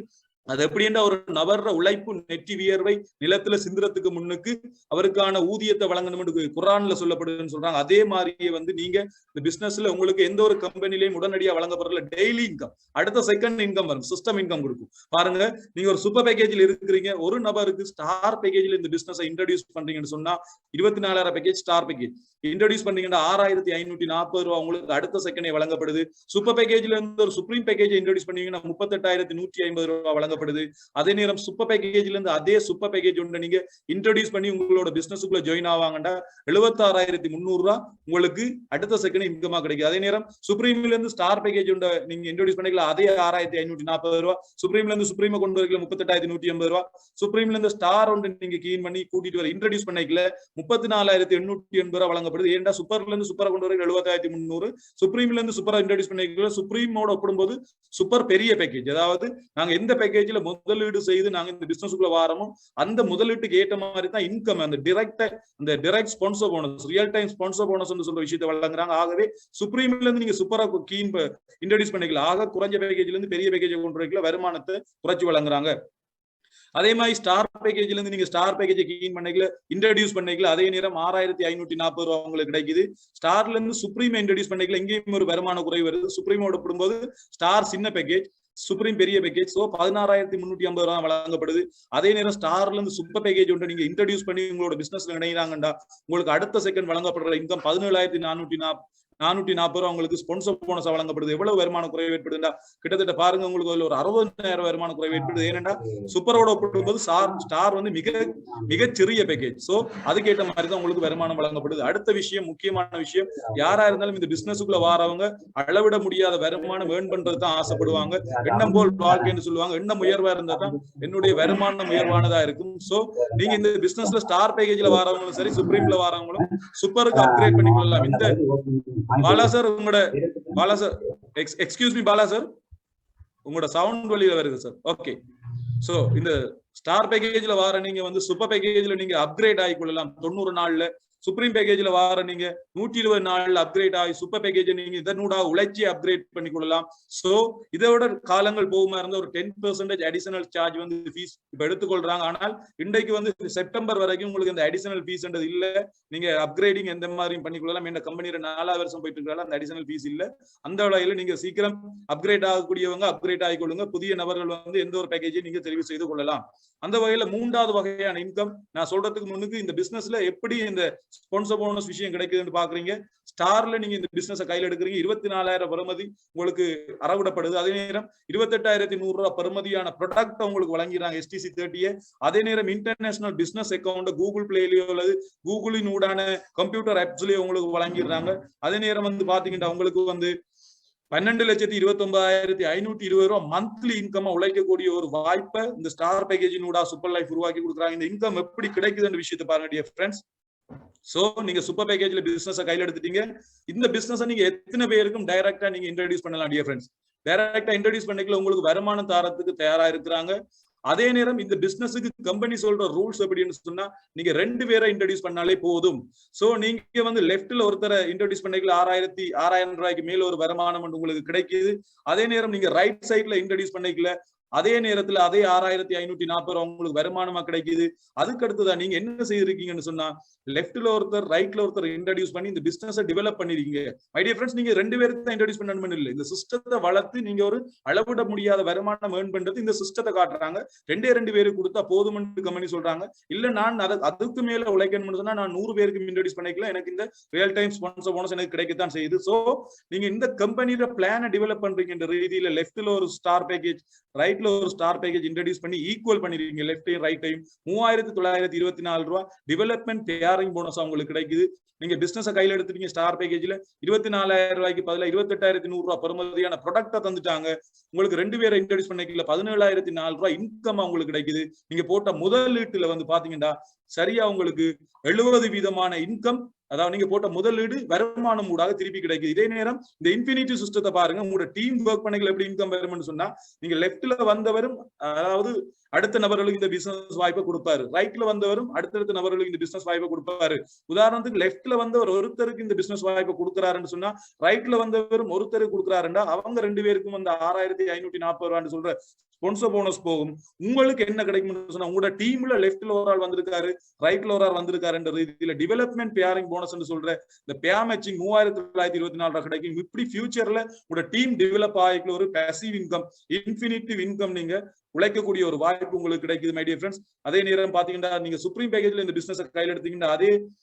அது எப்படின்னா ஒரு நபர்ற உழைப்பு நெற்றி வியர்வை நிலத்துல சிந்திரத்துக்கு முன்னுக்கு அவருக்கான ஊதியத்தை வழங்கணும்னு குர்ஆன்ல சொல்லப்படுதுன்னு சொல்றாங்க. அதே மாதிரியே வந்து நீங்க இந்த பிசினஸ்ல உங்களுக்கு எந்த ஒரு கம்பெனிலையும் உடனடியா வழங்கப்படுற டெய்லி இன்கம், அடுத்த செகண்ட் இன்கம் வரும், சிஸ்டம் இன்கம் கொடுக்கும். பாருங்க, நீங்க ஒரு சூப்பர் பேக்கேஜ்ல இருக்கிறீங்க, ஒரு நபருக்கு ஸ்டார் பேக்கேஜ்ல இந்த பிசினஸ் இன்ட்ரோடியூஸ் பண்றீங்கன்னு சொன்னா 24,000 பேக்கேஜ் ஸ்டார் பேக்கேஜ் இன்ட்ரோடியூஸ் பண்ணீங்கன்னா 6,540 ரூபாய் உங்களுக்கு அடுத்த செகண்டே வழங்கப்படுது. சூப்பர் பேக்கேஜ்ல இருந்து ஒரு சுப்ரீம் பேக்கேஜ் இன்ட்ரோடியூஸ் பண்ணீங்கன்னா 38,150 ரூபாய் வழங்கப்படுது. அதே நேரம் சூப்பர் பேக்கேஜ்ல இருந்து அதே சூப்பர் பேக்கேஜ் ஒன்று நீங்க இன்ட்ரோடியூஸ் பண்ணி உங்களோட பிசினஸ்க்குள்ள ஜாயின் ஆவாங்கடா 76,300 ரூபாய் உங்களுக்கு அடுத்த செகண்ட் இன்கமா கிடைக்கும். அதே நேரம் சுப்ரீம்ல இருந்து ஸ்டார் பேக்கேஜ் ஒன்று நீங்க இன்ட்ரோடியூஸ் பண்ணிக்கலாம், அதே 6,540 ரூபாய். சுப்ரீம்ல இருந்து சுப்ரீமை கொண்டு வரல 38,150 ரூபாய். சுப்ரீம்ல இருந்து ஸ்டார் ஒன்று நீங்க கீன் பண்ணி கூட்டிட்டு வர இன்ட்ரோடியூஸ் பண்ணிக்கல 34,880 ரூபாய் வழங்கப்படுது. ஏன்டா சூப்பர்ல இருந்து சூப்பரை கொண்டு வர 70,300, சுப்ரீம்ல இருந்து சூப்பரா இன்ட்ரோடியூஸ் பண்ணிக்கல. சுப்ரீமோட ஒப்பிடும்போது சூப்பர் பெரிய பேக்கேஜ். அதாவது நாங்க எந்த பேக்கேஜ்ல முதலீடு செய்து நாங்க இந்த பிசினஸ்க்குள்ள வாரமோ அந்த முதலீட்டுக்கு ஏற்ற மாதிரி தான் இன்கம், அந்த direct sponsor bonus, real time sponsor bonus சொல்ற விஷயத்தை வழங்குறாங்க. ஆகவே சுப்ரீம்ல இருந்து நீங்க சூப்பரா கீன் இன்ட்ரோடியூஸ் பண்ணிக்கலாம். ஆக குறைஞ்ச பேக்கேஜ்ல இருந்து பெரிய பேக்கேஜ் கொண்டு வரல வருமானத்தை குறைச்சு வழங்குறாங்க. அதே மாதிரி ஸ்டார் பேக்கேஜ்ல இருந்து நீங்க ஸ்டார் பேக்கேஜ் கீன் பண்ணிக்கல, இன்ட்ரோடியூஸ் பண்ணிக்கல, அதே நேரம் 6,540 ரூபாய் உங்களுக்கு கிடைக்குது. ஸ்டார்ல இருந்து சுப்ரீம் இன்ட்ரோடியூஸ் பண்ணிக்கல, இங்கேயும் ஒரு வருமான குறைவு வருது. சுப்ரீமோட ஒப்பிடும்போது ஸ்டார் சின்ன பேக்கேஜ், சுப்ரீம் பெரிய பேக்கேஜ். சோ 16,350 ரூபாய் வழங்கப்படுது. அதே நேரம் ஸ்டார்ல இருந்து சூப்பர் பேக்கேஜ் ஒன்று நீங்க இன்ட்ரோடியூஸ் பண்ணி உங்களோட பிசினஸ்ல இணைகிறாங்கடா உங்களுக்கு அடுத்த செகண்ட் வழங்கப்படுற இன்கம் 17,440 ரூபாய் உங்களுக்கு ஸ்பான்சர் போனஸ் வழங்கப்படுது. எவ்வளவு வருமான குறைவு ஏற்படுதுண்டா கிட்டத்தட்ட பாருங்க, உங்களுக்கு ஒரு 60,000 வருமான குறைவு ஏற்படுது. ஏன்னா சூப்பரோட ஒப்பிடும்போது ஸ்டார் வந்து மிகச்சிறிய பேக்கேஜ். சோ அதுக்கேற்ற மாதிரி தான் உங்களுக்கு வருமானம் வழங்கப்படுது. அடுத்த விஷயம், முக்கியமான விஷயம், யாரா இருந்தாலும் இந்த பிசினஸ்க்குள்ள வாரவங்க அளவிட முடியாத வருமானம் ஏர்ன் பண்றது தான் ஆசைப்படுவாங்க. எண்ணம் போல் வாழ்க்கைன்னு சொல்லுவாங்க. எண்ணம் உயர்வா இருந்தா தான் என்னுடைய வருமானம் உயர்வானதா இருக்கும். சோ நீங்க இந்த பிசினஸ்ல ஸ்டார் பேக்கேஜ்ல வாரவங்களும் சரி, சுப்ரீம்ல வாரவங்களும் சூப்பருக்கு அப்கிரேட் பண்ணிக்கொள்ளலாம். இந்த Bala sir, excuse me Bala sir, உங்களோட சவுண்ட் வெளியில வருது சார். ஓகே, சோ இந்த ஸ்டார் பேக்கேஜ்ல வார நீங்க வந்து சூப்பர் பேக்கேஜ்ல நீங்க அப்கிரேட் ஆகிக்கொள்ளலாம் 90 நாள்ல. சுப்ரீம் பேக்கேஜ்ல வார நீங்க 120 நாள்ல அப்கிரேட் ஆகி சூப்பர் பேக்கேஜ் நீங்க இதனூடா உழைச்சி அப்கிரேட் பண்ணி கொள்ளலாம். சோ இதோட காலங்கள் போகுமா இருந்தா ஒரு 10% அடிஷனல் சார்ஜ் வந்து ஃபீஸ் இப்ப எடுத்துக்கொள்றாங்க. ஆனால் இன்றைக்கு வந்து செப்டம்பர் வரைக்கும் உங்களுக்கு இந்த அடிஷனல் ஃபீஸ் இல்ல. நீங்க அப்கிரேடிங் எந்த மாதிரியும் பண்ணிக்கொள்ளலாம். இந்த கம்பெனியோட 4வது வருஷம் போயிட்டு இருக்காங்க, அந்த அடிஷனல் ஃபீஸ் இல்ல. அந்த வகையில நீங்க சீக்கிரம் அப்கிரேட் ஆகக்கூடியவங்க அப்கிரேட் ஆகிக்கொள்ளுங்க. புதிய நபர்கள் வந்து எந்த ஒரு பேக்கேஜையும் நீங்க தெரிவு செய்து கொள்ளலாம். அந்த வகையில 3வது வகையான இன்கம் நான் சொல்றதுக்கு முன்னுக்கு இந்த பிசினஸ்ல எப்படி இந்த ஸ்பான்சர் போனஸ் விஷயம் கிடைக்குதுன்னு பாக்குறீங்க. ஸ்டார்ல நீங்க இந்த பிசினஸ் கையில எடுக்கிறீங்க, 24,000 பெறுமதி உங்களுக்கு அறவிடப்படுது. அதே நேரம் 28,100 ரூபாய் பெறுமதியான ப்ராடக்ட் உங்களுக்கு வழங்கிறாங்க STC 30. அதே நேரம் இன்டர்நேஷனல் பிசினஸ் அக்கௌண்ட் கூகுள் பிளேலயோ அல்லது கூகுளின் ஊடான கம்ப்யூட்டர் ஆப்ஸ்லயோ உங்களுக்கு வழங்கிடுறாங்க. அதே நேரம் வந்து பாத்தீங்கன்னா உங்களுக்கு வந்து 12,29,520 ரூபாய் மந்த்லி இன்கம் உழைக்கக்கூடிய ஒரு வாய்ப்பை இந்த ஸ்டார் பேக்கேஜினூடா சூப்பர் லைஃப் உருவாக்கி கொடுக்குறாங்க. இந்த இன்கம் எப்படி கிடைக்குதுன்ற விஷயத்தை பாருங்க டியர் ஃப்ரெண்ட்ஸ். சோ நீங்க சூப்பர் பேக்கேஜ்ல பிசினஸ் கையில எடுத்துட்டீங்க. இந்த பிசினஸ் நீங்க எத்தனை பேருக்கும் டைரக்டா நீங்க இன்ட்ரோடியூஸ் பண்ணலாம் டியர் ஃப்ரெண்ட்ஸ். டைரக்டா இன்ட்ரோடியூஸ் பண்ணிக்கல, உங்களுக்கு வருமானம் தாரத்துக்கு தயாரா இருக்கிறாங்க. அதே நேரம் இந்த பிசினஸுக்கு கம்பெனி சொல்ற ரூல்ஸ் எப்படின்னு சொன்னா நீங்க 2 பேரை இன்ட்ரோடியூஸ் பண்ணாலே போதும். சோ நீங்க வந்து லெஃப்ட்ல ஒருத்தரை இன்ட்ரோடியூஸ் பண்ணிக்கல 6,000 ரூபாய்க்கு மேல ஒரு வருமானம் உங்களுக்கு கிடைக்குது. அதே நேரம் நீங்க ரைட் சைட்ல இன்ட்ரோடியூஸ் பண்ணிக்கல, அதே நேரத்துல அதே 6,540 ரூபாய் உங்களுக்கு வருமானமா கிடைக்குது. அதுக்கு அடுத்ததான் நீங்க என்ன செய்திருக்கீங்கன்னு சொன்னா லெஃப்ட்ல ஒருத்தர் ரைட்ல ஒருத்தர் இன்ட்ரோடியூஸ் பண்ணி இந்த பிசினஸ் டெவலப் பண்ணிருக்கீங்க. மை டியர் ஃப்ரெண்ட்ஸ், நீங்க 2 பேருக்கு தான் இன்ட்ரோடியூஸ் பண்ணணும் இல்ல, இந்த சிஸ்டத்தை வளர்த்து நீங்க ஒரு அளவிட முடியாத வருமானம் ஏர்ன் பண்றது இந்த சிஸ்டத்தை காட்டுறாங்க. 2 பேருக்கு கொடுத்தா போதும்னு கம்பெனி சொல்றாங்க. இல்ல நான் அதுக்கு மேல உழைக்கணும்னு சொன்னா நான் 100 பேருக்கு இன்ட்ரோடியூஸ் பண்ணிக்கலாம், எனக்கு இந்த ரியல் டைம் ஸ்பான்சர் போனஸ் எனக்கு கிடைக்கத்தான் செய்யுது. சோ நீங்க இந்த கம்பெனியோட பிளானை டெவலப் பண்றீங்க ரீதியில லெஃப்ட்ல ஒரு ஸ்டார் பேக்கேஜ் ரைட்ல ஒரு ஸ்டார் பேக்கேஜ் இன்ட்ரோடியூஸ் பண்ணி ஈக்குவல் பண்ணிருக்கீங்க. லெஃப்டையும் ரைட்டையும் 3,924 ரூபாய் டெவலப்மெண்ட் தயாரிங் போனஸ் உங்களுக்கு கிடைக்குது. நீங்க பிசினஸ் கையில எடுத்துட்டீங்க. ஸ்டார் பேக்கேஜ்ல 24,000 ரூபாய்க்கு பதிலா 28,100 ரூபாய் பெறுமதியான ப்ராடக்ட்டை தந்துட்டாங்க. உங்களுக்கு 2 பேரை இன்ட்ரோடியூஸ் பண்ணிக்கல 17,004 ரூபாய் இன்கம் உங்களுக்கு கிடைக்குது. நீங்க போட்ட முதலீட்டுல வந்து பாத்தீங்கன்னா சரியா உங்களுக்கு 70% இன்கம், அதாவது நீங்க போட்ட முதலீடு வருமானம் ஊடாக திருப்பி கிடைக்குது. இதே நேரம் இந்த இன்ஃபினிட்டி சிஸ்டத்தை பாருங்க. உங்களோட டீம் ஒர்க் பண்ணிக்கல எப்படி இன்கம் வரும்னு சொன்னா நீங்க லெஃப்ட்ல வந்தவரும், அதாவது அடுத்த நபர்களுக்கு இந்த பிசினஸ் வாய்ப்பை கொடுப்பாரு. ரைட்ல வந்தவரும் அடுத்தடுத்த நபர்களுக்கு இந்த பிசினஸ் வாய்ப்பை கொடுப்பாரு. உதாரணத்துக்கு லெஃப்ட்ல வந்தவர் ஒருத்தருக்கு இந்த பிசினஸ் வாய்ப்பை கொடுக்குறாருன்னு சொன்னா ரைட்ல வந்தவரும் ஒருத்தருக்கு கொடுக்குறாருன்னா அவங்க 2 பேருக்கும் வந்து 6540 ரூபான்னு சொல்ற ஸ்பான்சர் போனஸ் போகும். உங்களுக்கு என்ன கிடைக்கும்னு சொன்னா உங்களோட டீம்ல லெஃப்ட்ல ஒரு ஆள் வந்திருக்காரு, ரைட்ல ஒரு ஆள் வந்திருக்காருன்ற ரீதியில டெவலப்மெண்ட் பேரிங் போனஸ் சொல்ற இந்த பேர் மேட்சிங் 3924 கிடைக்கும். இப்படி ஃபியூச்சர்ல உங்களோட டீம் டெவலப் ஆகிக்கல ஒரு பேசிவ் இன்கம், இன்ஃபினிட்டிவ் இன்கம் நீங்க உழைக்கக்கூடிய ஒரு வாய்ப்பு உங்களுக்கு கிடைக்குது மை டியர் ஃப்ரெண்ட்ஸ். அதே நேரம் பாத்தீங்கன்னா நீங்க சுப்ரீம் பேக்கேஜ்ல இந்த பிசினஸ் கையில் எடுத்தீங்கன்னா அதே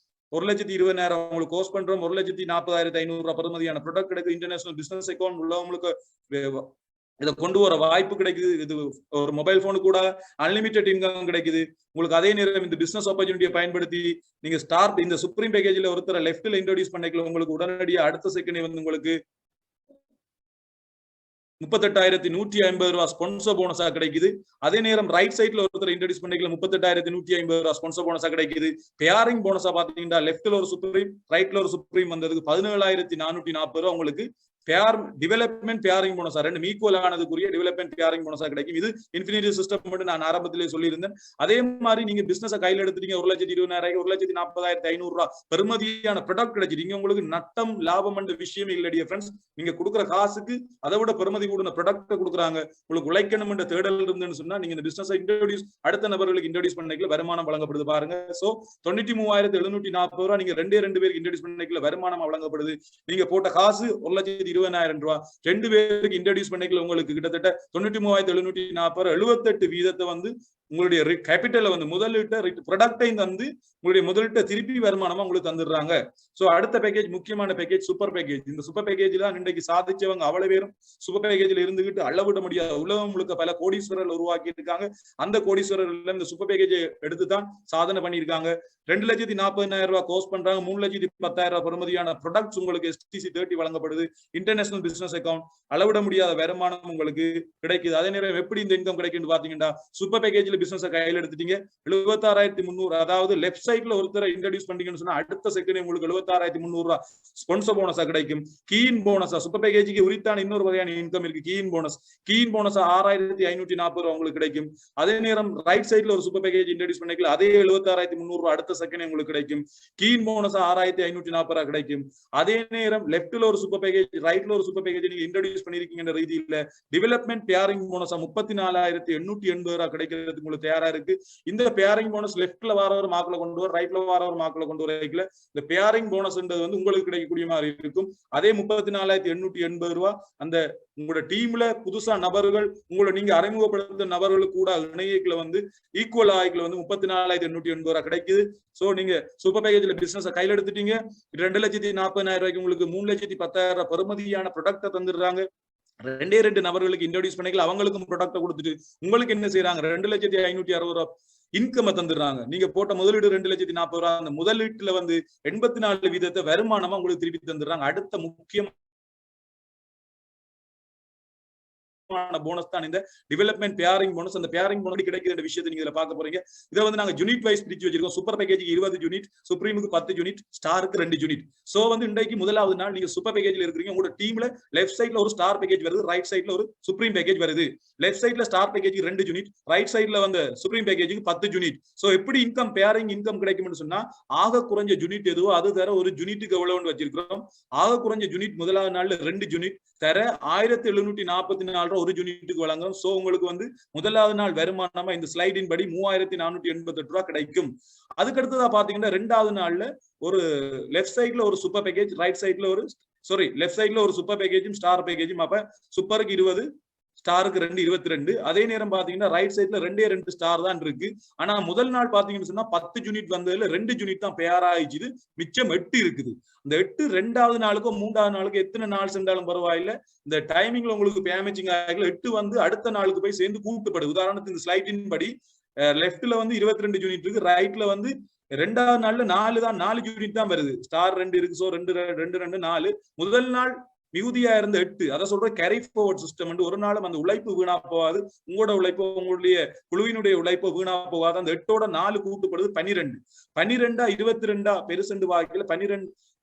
1,20,000 உங்களுக்கு கோர்ஸ் பண்றோம், 1,40,500 ரூபாய் பெறுமதியான ப்ராடக்ட் கிடைக்குது. இன்டர்நேஷனல் பிசினஸ் அக்கௌண்ட் உள்ளவங்களுக்கு இதை கொண்டு வர வாய்ப்பு கிடைக்குது. இது ஒரு மொபைல் போனு கூட அன்லிமிட்டெட் இன்கம் கிடைக்குது உங்களுக்கு. அதே நேரம் இந்த பிசினஸ் ஆப்பர்ச்சுனிட்டியை பயன்படுத்தி நீங்க ஸ்டார்ட் இந்த சுப்ரீம் பேக்கேஜ்ல ஒருத்தர லெஃப்ட்ல இன்ட்ரோடியூஸ் பண்ணிக்கலாம். உங்களுக்கு உடனடியாக அடுத்த செகண்டே வந்து உங்களுக்கு 38,150 ரூபாய் ஸ்பான்சர் போனஸா கிடைக்குது. அதே நேரம் ரைட் சைட்ல ஒருத்தர் இன்ட்ரோடியூஸ் பண்ணிக்கலாம், 38,150 ரூபாய் ஸ்பான்சர் போனஸா கிடைக்குது. பேரிங் போனஸா பாத்தீங்கன்னா லெஃப்ட்ல ஒரு சுப்ரீம் ரைட்ல ஒரு சுப்ரீம் வந்ததுக்கு 17,440 ரூபாய் உங்களுக்கு டெவலப்மெண்ட் பேரிங் போனஸா, ரெண்டு ஈக்குவல் ஆனதுக்குரிய டெவலப்மெண்ட் பேரிங் போனஸா கிடைக்கும். இது இன்ஃபினிட்டி சிஸ்டம் மட்டும் நான் ஆரம்பத்திலே சொல்லியிருந்தேன். அதே மாதிரி நீங்க பிசினஸ் கையில் எடுத்துட்டீங்க, 1,20,000 1,40,500 ரூபாய் பெருமதியான ப்ராடக்ட் கிடைச்சிட்டீங்க. உங்களுக்கு நட்டம் லாபம் என்ற விஷயம் இல்லையா ஃப்ரெண்ட்ஸ். நீங்க கொடுக்குற காசுக்கு அதை விட பெருமதி கூடின ப்ராடக்ட் கொடுக்குறாங்க. உங்களுக்கு உழைக்கணும் என்ற தேடல் இருந்துன்னு சொன்னா நீங்க இந்த பிசினஸ் இன்ட்ரோடியூஸ் அடுத்த நபர்களுக்கு இன்ட்ரோடியூஸ் பண்ணிக்கல வருமானம் வழங்கப்படுது பாருங்க. சோ 93,740 ரூபாய் நீங்க 2 பேருக்கு இன்ட்ரோடியூஸ் பண்ணிக்கல வருமானம் வழங்கப்படுது. நீங்க போட்ட காசு 1,20,000 ரூபாய் 2 பேருக்கு இன்ட்ரோடியூஸ் பண்ணிக்கல உங்களுக்கு கிட்டத்தட்ட 93,740 78 வீதத்தை வந்து உங்களுடைய கேபிட்டலை வந்து முதலீட்ட ப்ராடக்டையும் தந்து உங்களுடைய முதலீட்ட திருப்பி வருமானமா உங்களுக்கு தந்துடுறாங்க. சோ அடுத்த பேக்கேஜ் முக்கியமான பேக்கேஜ் சூப்பர் பேக்கேஜ். இந்த சூப்பர் பேக்கேஜ்ல இன்றைக்கு சாதிச்சவங்க அவ்வளவு பேரும் சூப்பர் பேக்கேஜ்ல இருந்துகிட்டு அளவிட முடியாத உலகம் முழுக்க பல கோடீஸ்வரர்கள் உருவாக்கி இருக்காங்க. அந்த கோடீஸ்வரர்கள் இந்த சூப்பர் பேக்கேஜை எடுத்துதான் சாதனை பண்ணியிருக்காங்க. 2,40,000 ரூபாய் கோர்ஸ் பண்றாங்க, 3,10,000 ரூபாய் பெறுமதியான ப்ராடக்ட்ஸ் உங்களுக்கு STC 30 வழங்கப்படுது. இன்டர்நேஷனல் பிசினஸ் அக்கௌண்ட் அளவிட முடியாத வருமானம் உங்களுக்கு கிடைக்குது. அதே நேரம் எப்படி இந்த இன்கம் கிடைக்குன்னு பாத்தீங்கன்னா சூப்பர் பேக்கேஜ்ல பிசினஸ் கையில் எடுத்துட்டீங்க 76,300 அதாவது லெஃப்ட் சைட்ல ஒருத்தரை இன்ட்ரோடியூஸ் பண்ணீங்கன்னு சொன்னா அடுத்த செகண்ட் உங்களுக்கு 76,300 ரூபாய் ஸ்பான்சர் போனஸா கிடைக்கும். கீன் போனஸா சூப்பர் பேக்கேஜுக்கு உரித்தான இன்னொரு வகையான இன்கம் இருக்கு, கீன் போனஸ். கீன் போனஸா 6,540 ரூபாய் உங்களுக்கு கிடைக்கும். அதே நேரம் ரைட் சைட்ல ஒரு சூப்பர் பேக்கேஜ் இன்ட்ரோடியூஸ் பண்ணிக்கல அதே 76,300 ரூபாய் அடுத்த செகண்ட் உங்களுக்கு கிடைக்கும். கீன் போனஸா 6,540 ரூபாய் கிடைக்கும். அதே நேரம் லெஃப்ட்ல ஒரு சூப்பர் பேக்கேஜ் ரைட்ல ஒரு சூப்பர் பேக்கேஜ் நீங்க இன்ட்ரோடியூஸ் பண்ணிருக்கீங்க ரீதியில டெவலப்மெண்ட் பேரிங் போனஸா 34,880 ரூபாய் கிடைக்கிறது உங்களுக்கு தயாரா இருக்கு. இந்த பேரிங் போனஸ் லெஃப்ட்ல வரவர் மார்க்ல கொண்டு வர ரைட்ல வரவர் மார்க்ல கொண்டு வர இந்த பேரிங் போனஸ்ன்றது வந்து உங்களுக்கு கிடைக்கக்கூடிய மாதிரி இருக்கும். அதே 34,880 ரூபாய் அந்த உங்களோட டீம்ல புதுசா நபர்கள் உங்களை நீங்க அறிமுகப்படுத்த நபர்களுக்கு கூட இணையக்குள்ள வந்து ஈக்குவல் ஆய்க்குள்ள வந்து 34,880 ரூபாய் கிடைக்குது. சோ நீங்க சூப்பர் பேக்கேஜ்ல பிசினஸ் கையில் எடுத்துட்டீங்க 2,40,000 ரூபாய்க்கு உங்களுக்கு 3,10,000 ரூபாய் பெறுமதியான ப்ராடக்ட தந்துடுறாங்க. 2 நபர்களுக்கு இன்ட்ரோடியூஸ் பண்ணிக்கல அவங்களுக்கும் ப்ராடக்ட கொடுத்துட்டு உங்களுக்கு என்ன செய்யறாங்க 2,560 ரூபாய் இன்கம் தந்துடுறாங்க. நீங்க போட்ட முதலீடு 2,40,000 ரூபாய் அந்த முதலீட்டுல வந்து 84 வீதத்தை வருமானமா உங்களுக்கு திருப்பி தந்துடுறாங்க. அடுத்த முக்கியமான போனஸ் தான் இந்த டெவலப்மெண்ட் பேரிங் போனஸ். அந்த பேரிங் போனஸ் கிடைக்கிற விஷயத்தை நீங்க பார்க்க போறீங்க. இதை வந்து நாங்க யூனிட் வைஸ் பிரிச்சு வச்சிருக்கோம். சூப்பர் பேக்கேஜுக்கு 20 யூனிட், சுப்ரீமுக்கு 10 யூனிட், ஸ்டாருக்கு 2 யூனிட். சோ வந்து இன்றைக்கு முதலாவது நாள் நீங்க சூப்பர் பேக்கேஜ்ல இருக்கிறீங்க. உங்களோட டீம்ல லெஃப்ட் சைட்ல ஒரு ஸ்டார் பேக்கேஜ் வருது, ரைட் சைட்ல ஒரு சுப்ரீம் பேக்கேஜ் வருது. லெஃப்ட் சைட்ல ஸ்டார் பேக்கேஜுக்கு 2 யூனிட், ரைட் சைட்ல வந்து சுப்ரீம் பேக்கேஜுக்கு 10 யூனிட். சோ எப்படி இன்கம் பேரிங் இன்கம் கிடைக்கும்னு சொன்னா ஆக குறைஞ்ச யூனிட் எதுவோ அது தர ஒரு யூனிட்டுக்கு எவ்வளவுன்னு வச்சிருக்கிறோம். ஆக குறைஞ்ச யூனிட் முதலாவது நாள்ல 2 யூனிட் தர 1,744 ரூபாய் ஒரு யூனிட்டுக்கு வழங்கும். சோ உங்களுக்கு வந்து முதலாவது நாள் வருமானமா இந்த ஸ்லைடின் படி 3,488 ரூபாய் கிடைக்கும். அதுக்கு அடுத்ததா பாத்தீங்கன்னா ரெண்டாவது நாள்ல ஒரு லெஃப்ட் சைட்ல ஒரு சூப்பர் பேக்கேஜ், ரைட் சைட்ல ஒரு லெஃப்ட் சைட்ல ஒரு சூப்பர் பேக்கேஜும் ஸ்டார் பேக்கேஜும். அப்ப சூப்பருக்கு 20, ஸ்டாருக்கு 2 22. அதே நேரம் பாத்தீங்கன்னா ரைட் சைட்ல 2 ஸ்டார் தான் இருக்கு. ஆனா முதல் நாள் பாத்தீங்கன்னு சொன்னா 10 யூனிட் வந்ததுல 2 யூனிட் தான் பேர் ஆயிடுச்சு, மிச்சம் 8 இருக்குது. இந்த 8 ரெண்டாவது நாளுக்கோ 3வது நாளுக்கு எத்தனை நாள் சென்றாலும் பரவாயில்ல, இந்த டைமிங்ல உங்களுக்கு பேமேஜிங் ஆகல 8 வந்து அடுத்த நாளுக்கு போய் சேர்ந்து கூட்டப்படுது. உதாரணத்துக்கு இந்த ஸ்லைடின் படி லெஃப்ட்ல வந்து 22 யூனிட் இருக்கு, ரைட்ல வந்து ரெண்டாவது நாள்ல 4 யூனிட் தான் வருது. ஸ்டார் 2 இருக்கு. சோ 2 4. முதல் நாள் மிகுதியா இருந்த 8 அதை சொல்ற கேரி ஃபார்வர்ட் சிஸ்டம். ஒரு நாளும் அந்த உழைப்பு வீணா போகாது, உங்களோட உழைப்பு உங்களுடைய குழுவினுடைய உழைப்பு வீணா போகாது. அந்த 8ஓட 4 கூட்டுப்படுது 12. 12 22 பெருசெண்டு வாக்கில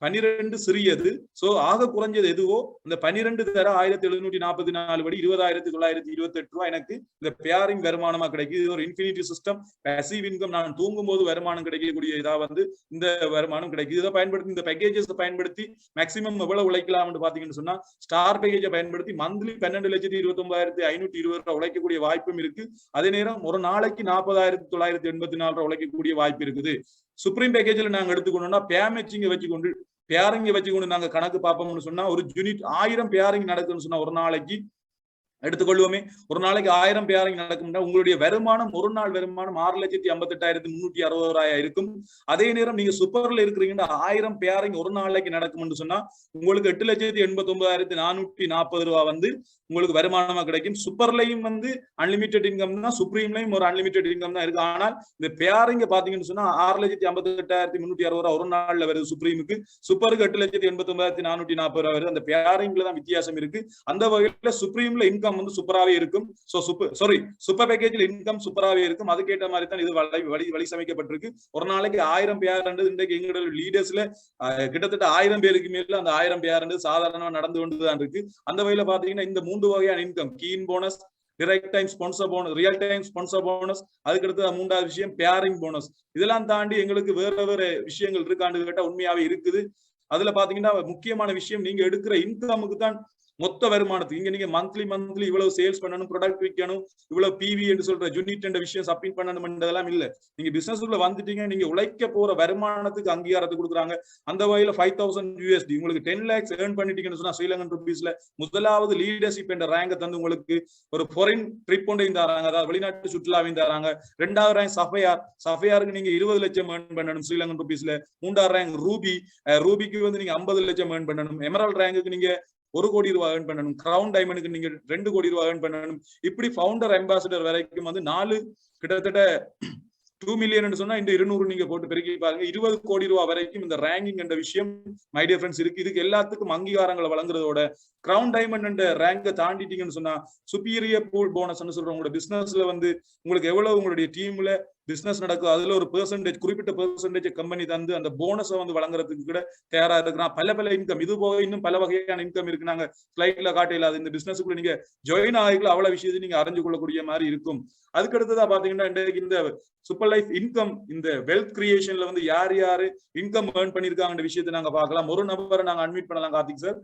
12 சிறியது. சோ ஆக குறைஞ்சது எதுவோ இந்த 12 தர 1744 படி 20,928 ரூபாய் எனக்கு இந்த பேரிங் வருமானமா கிடைக்குது. இது ஒரு இன்ஃபினிட்டி சிஸ்டம் பாசிவ் இன்கம். நான் தூங்கும் போது வருமானம் கிடைக்கக்கூடிய இதா வந்து இந்த வருமானம் கிடைக்குது. இதை பயன்படுத்தி இந்த பேக்கேஜஸ் பயன்படுத்தி மேக்சிமம் எவ்வளவு உழைக்கலாம்னு பாத்தீங்கன்னு சொன்னா ஸ்டார் பேக்கேஜை பயன்படுத்தி மந்த்லி 12,29,520 ரூபாய் உழைக்கக்கூடிய வாய்ப்பும் இருக்கு. அதே நேரம் ஒரு நாளைக்கு 40,984 ரூபாய் உழைக்கக்கூடிய வாய்ப்பு இருக்குது. சுப்ரீம் பேக்கேஜ்ல நாங்க எடுத்துக்கணும்னா பேமேச்சிங்க வச்சுக்கொண்டு பேரிங்க வச்சுக்கொண்டு நாங்க கணக்கு பார்ப்போம்னு சொன்னா ஒரு யூனிட் 1000 பேரிங் நடக்குன்னு சொன்னா ஒரு நாளைக்கு எடுத்துக்கொள்வோமே, ஒரு நாளைக்கு 1000 பேரிங் நடக்கும்னா உங்களுடைய வருமானம் ஒரு நாள் வருமானம் 6,58,360 ரூபாய் இருக்கும். அதே நேரம் நீங்க சூப்பர்ல இருக்கிறீங்கன்னா 1000 பேரிங் ஒரு நாளைக்கு நடக்கும்னு சொன்னா உங்களுக்கு 8,89,440 ரூபாய் வந்து உங்களுக்கு வருமானமா கிடைக்கும். சூப்பர்லையும் வந்து அன்லிமிட்டெட் இன்கம் தான், சுப்ரீம்லையும் ஒரு அன்லிமிட்டெட் இன்கம் தான் இருக்கு. ஆனால் இந்த பேரிங்க பாத்தீங்கன்னு சொன்னா 6,58,360 ரூபாய் ஒரு நாள்ல வருது சுப்ரீமுக்கு, சூப்பருக்கு 8,89,440 ரூபாய் வருது. அந்த பேரிங்ல தான் வித்தியாசம் இருக்கு. அந்த வகையில சுப்ரீம்ல இன்கம் வந்து சூப்பராகவே இருக்கும். சூப்பர் பேக்கேஜ்ல இன்கம் சூப்பராகவே இருக்கும். அதுக்கேற்ற மாதிரி தான் இது வழி சமைக்கப்பட்டிருக்கு. ஒரு நாளைக்கு 1000 பேர் இன்றைக்கு எங்களோட லீடர்ஸ்ல கிட்டத்தட்ட 1000 பேருக்கு மேல அந்த 1000 பேர் சாதாரணமா நடந்து கொண்டுதான் இருக்கு. அந்த வகையில பாத்தீங்கன்னா இந்த 3 வகையான income, keen bonus, direct time sponsor bonus, real time sponsor bonus, அதுக்கு அடுத்து 3வது விஷயம் பேரிங் போனஸ். இதெல்லாம் தாண்டி எங்களுக்கு வேற விஷயங்கள் இருக்கான்னு கேட்டா உண்மையாவே இருக்குது. அதுல பாத்தீங்கன்னா முக்கியமான விஷயம் நீங்க எடுக்கிற இன்கமுக்கு தான் மொத்த வருமானத்துக்கு. இங்க நீங்க மந்த்லி இவ்வளவு சேல்ஸ் பண்ணணும், ப்ராடக்ட் விற்கணும், இவ்வளவு பிவி என்று சொல்ற யூனிட் என்ற விஷயம் சப்மிட் பண்ணணும்ன்றதெல்லாம் இல்ல. நீங்க பிசினஸ்க்குள்ள வந்துட்டீங்க, நீங்க உழைக்க போற வருமானத்துக்கு அங்கீகாரத்தை கொடுக்குறாங்க. அந்த வகையில 5,000 USD உங்களுக்கு 10 lakhs ஏர்ன் பண்ணிட்டீங்கன்னு சொன்னா ஸ்ரீலங்கன் ருபீஸ்ல முதலாவது லீடர்ஷிப் என்ற ரேங்கை தந்து உங்களுக்கு ஒரு ஃபாரின் ட்ரிப் ஒன்றையும் தராங்க, அதாவது வெளிநாட்டு சுற்றுலாவையும் தராங்க. 2வது ரேங்க் சஃபையாருக்கு நீங்க 20 லட்சம் ஏர்ன் பண்ணணும் ஸ்ரீலங்கன் ருபீஸ்ல. 3வது ரேங்க் ரூபிக்கு வந்து நீங்க 50 லட்சம் ஏர்ன் பண்ணணும். எமரால்ட் ரேங்குக்கு நீங்க 1 கோடி ரூபாய் ஏர்ன் பண்ணணும். கிரவுன் டைமண்டுக்கு நீங்க 2 கோடி ரூபாய் ஏர்ன் பண்ணணும். இப்படி ஃபவுண்டர் அம்பாசிடர் வரைக்கும் வந்து 4 கிட்டத்தட்ட 2 மில்லியன் சொன்னா இந்த 200 நீங்க போட்டு பெருக்கி பாருங்க, 20 கோடி ரூபாய் வரைக்கும் இந்த ரேங்கிங் என்ற விஷயம் மை டியர் ஃப்ரெண்ட்ஸ் இருக்கு. இதுக்கு எல்லாத்துக்கும் அங்கீகாரங்களை வழங்குறதோட கிரவுன் டைமண்ட் என்ற ரேங்கை தாண்டிட்டீங்கன்னு சொன்னா சுப்பீரியர் பூல் போனஸ் சொல்றோம். உங்களோட பிசினஸ்ல வந்து உங்களுக்கு எவ்வளவு உங்களுடைய டீம்ல பிசினஸ் நடக்கும் அதுல ஒரு குறிப்பிட்ட பெர்சன்டேஜ் கம்பெனி தந்து அந்த போனஸை வந்து வழங்குறதுக்கு கூட தயாரா இருக்கிறான். பல இன்கம், இது போக இன்னும் பல வகையான இன்கம் இருக்கு. நாங்க ஸ்லைட்ல காட்டையில இந்த பிசினஸ்க்குள்ள நீங்க ஜாயின் ஆகிக்கலாம், அவ்வளவு விஷயத்தை நீங்க அறிஞ்சு கொள்ளக்கூடிய மாதிரி இருக்கும். அதுக்கு அடுத்ததா பாத்தீங்கன்னா இந்த சூப்பர் லைஃப் இன்கம், இந்த வெல்த் கிரியேஷன்ல வந்து யாரு இன்கம் ஏர்ன் பண்ணிருக்காங்க விஷயத்தை நாங்க பார்க்கலாம். ஒரு நபரை நாங்க அட்மிட் பண்ணலாம். கார்த்திக் சார்,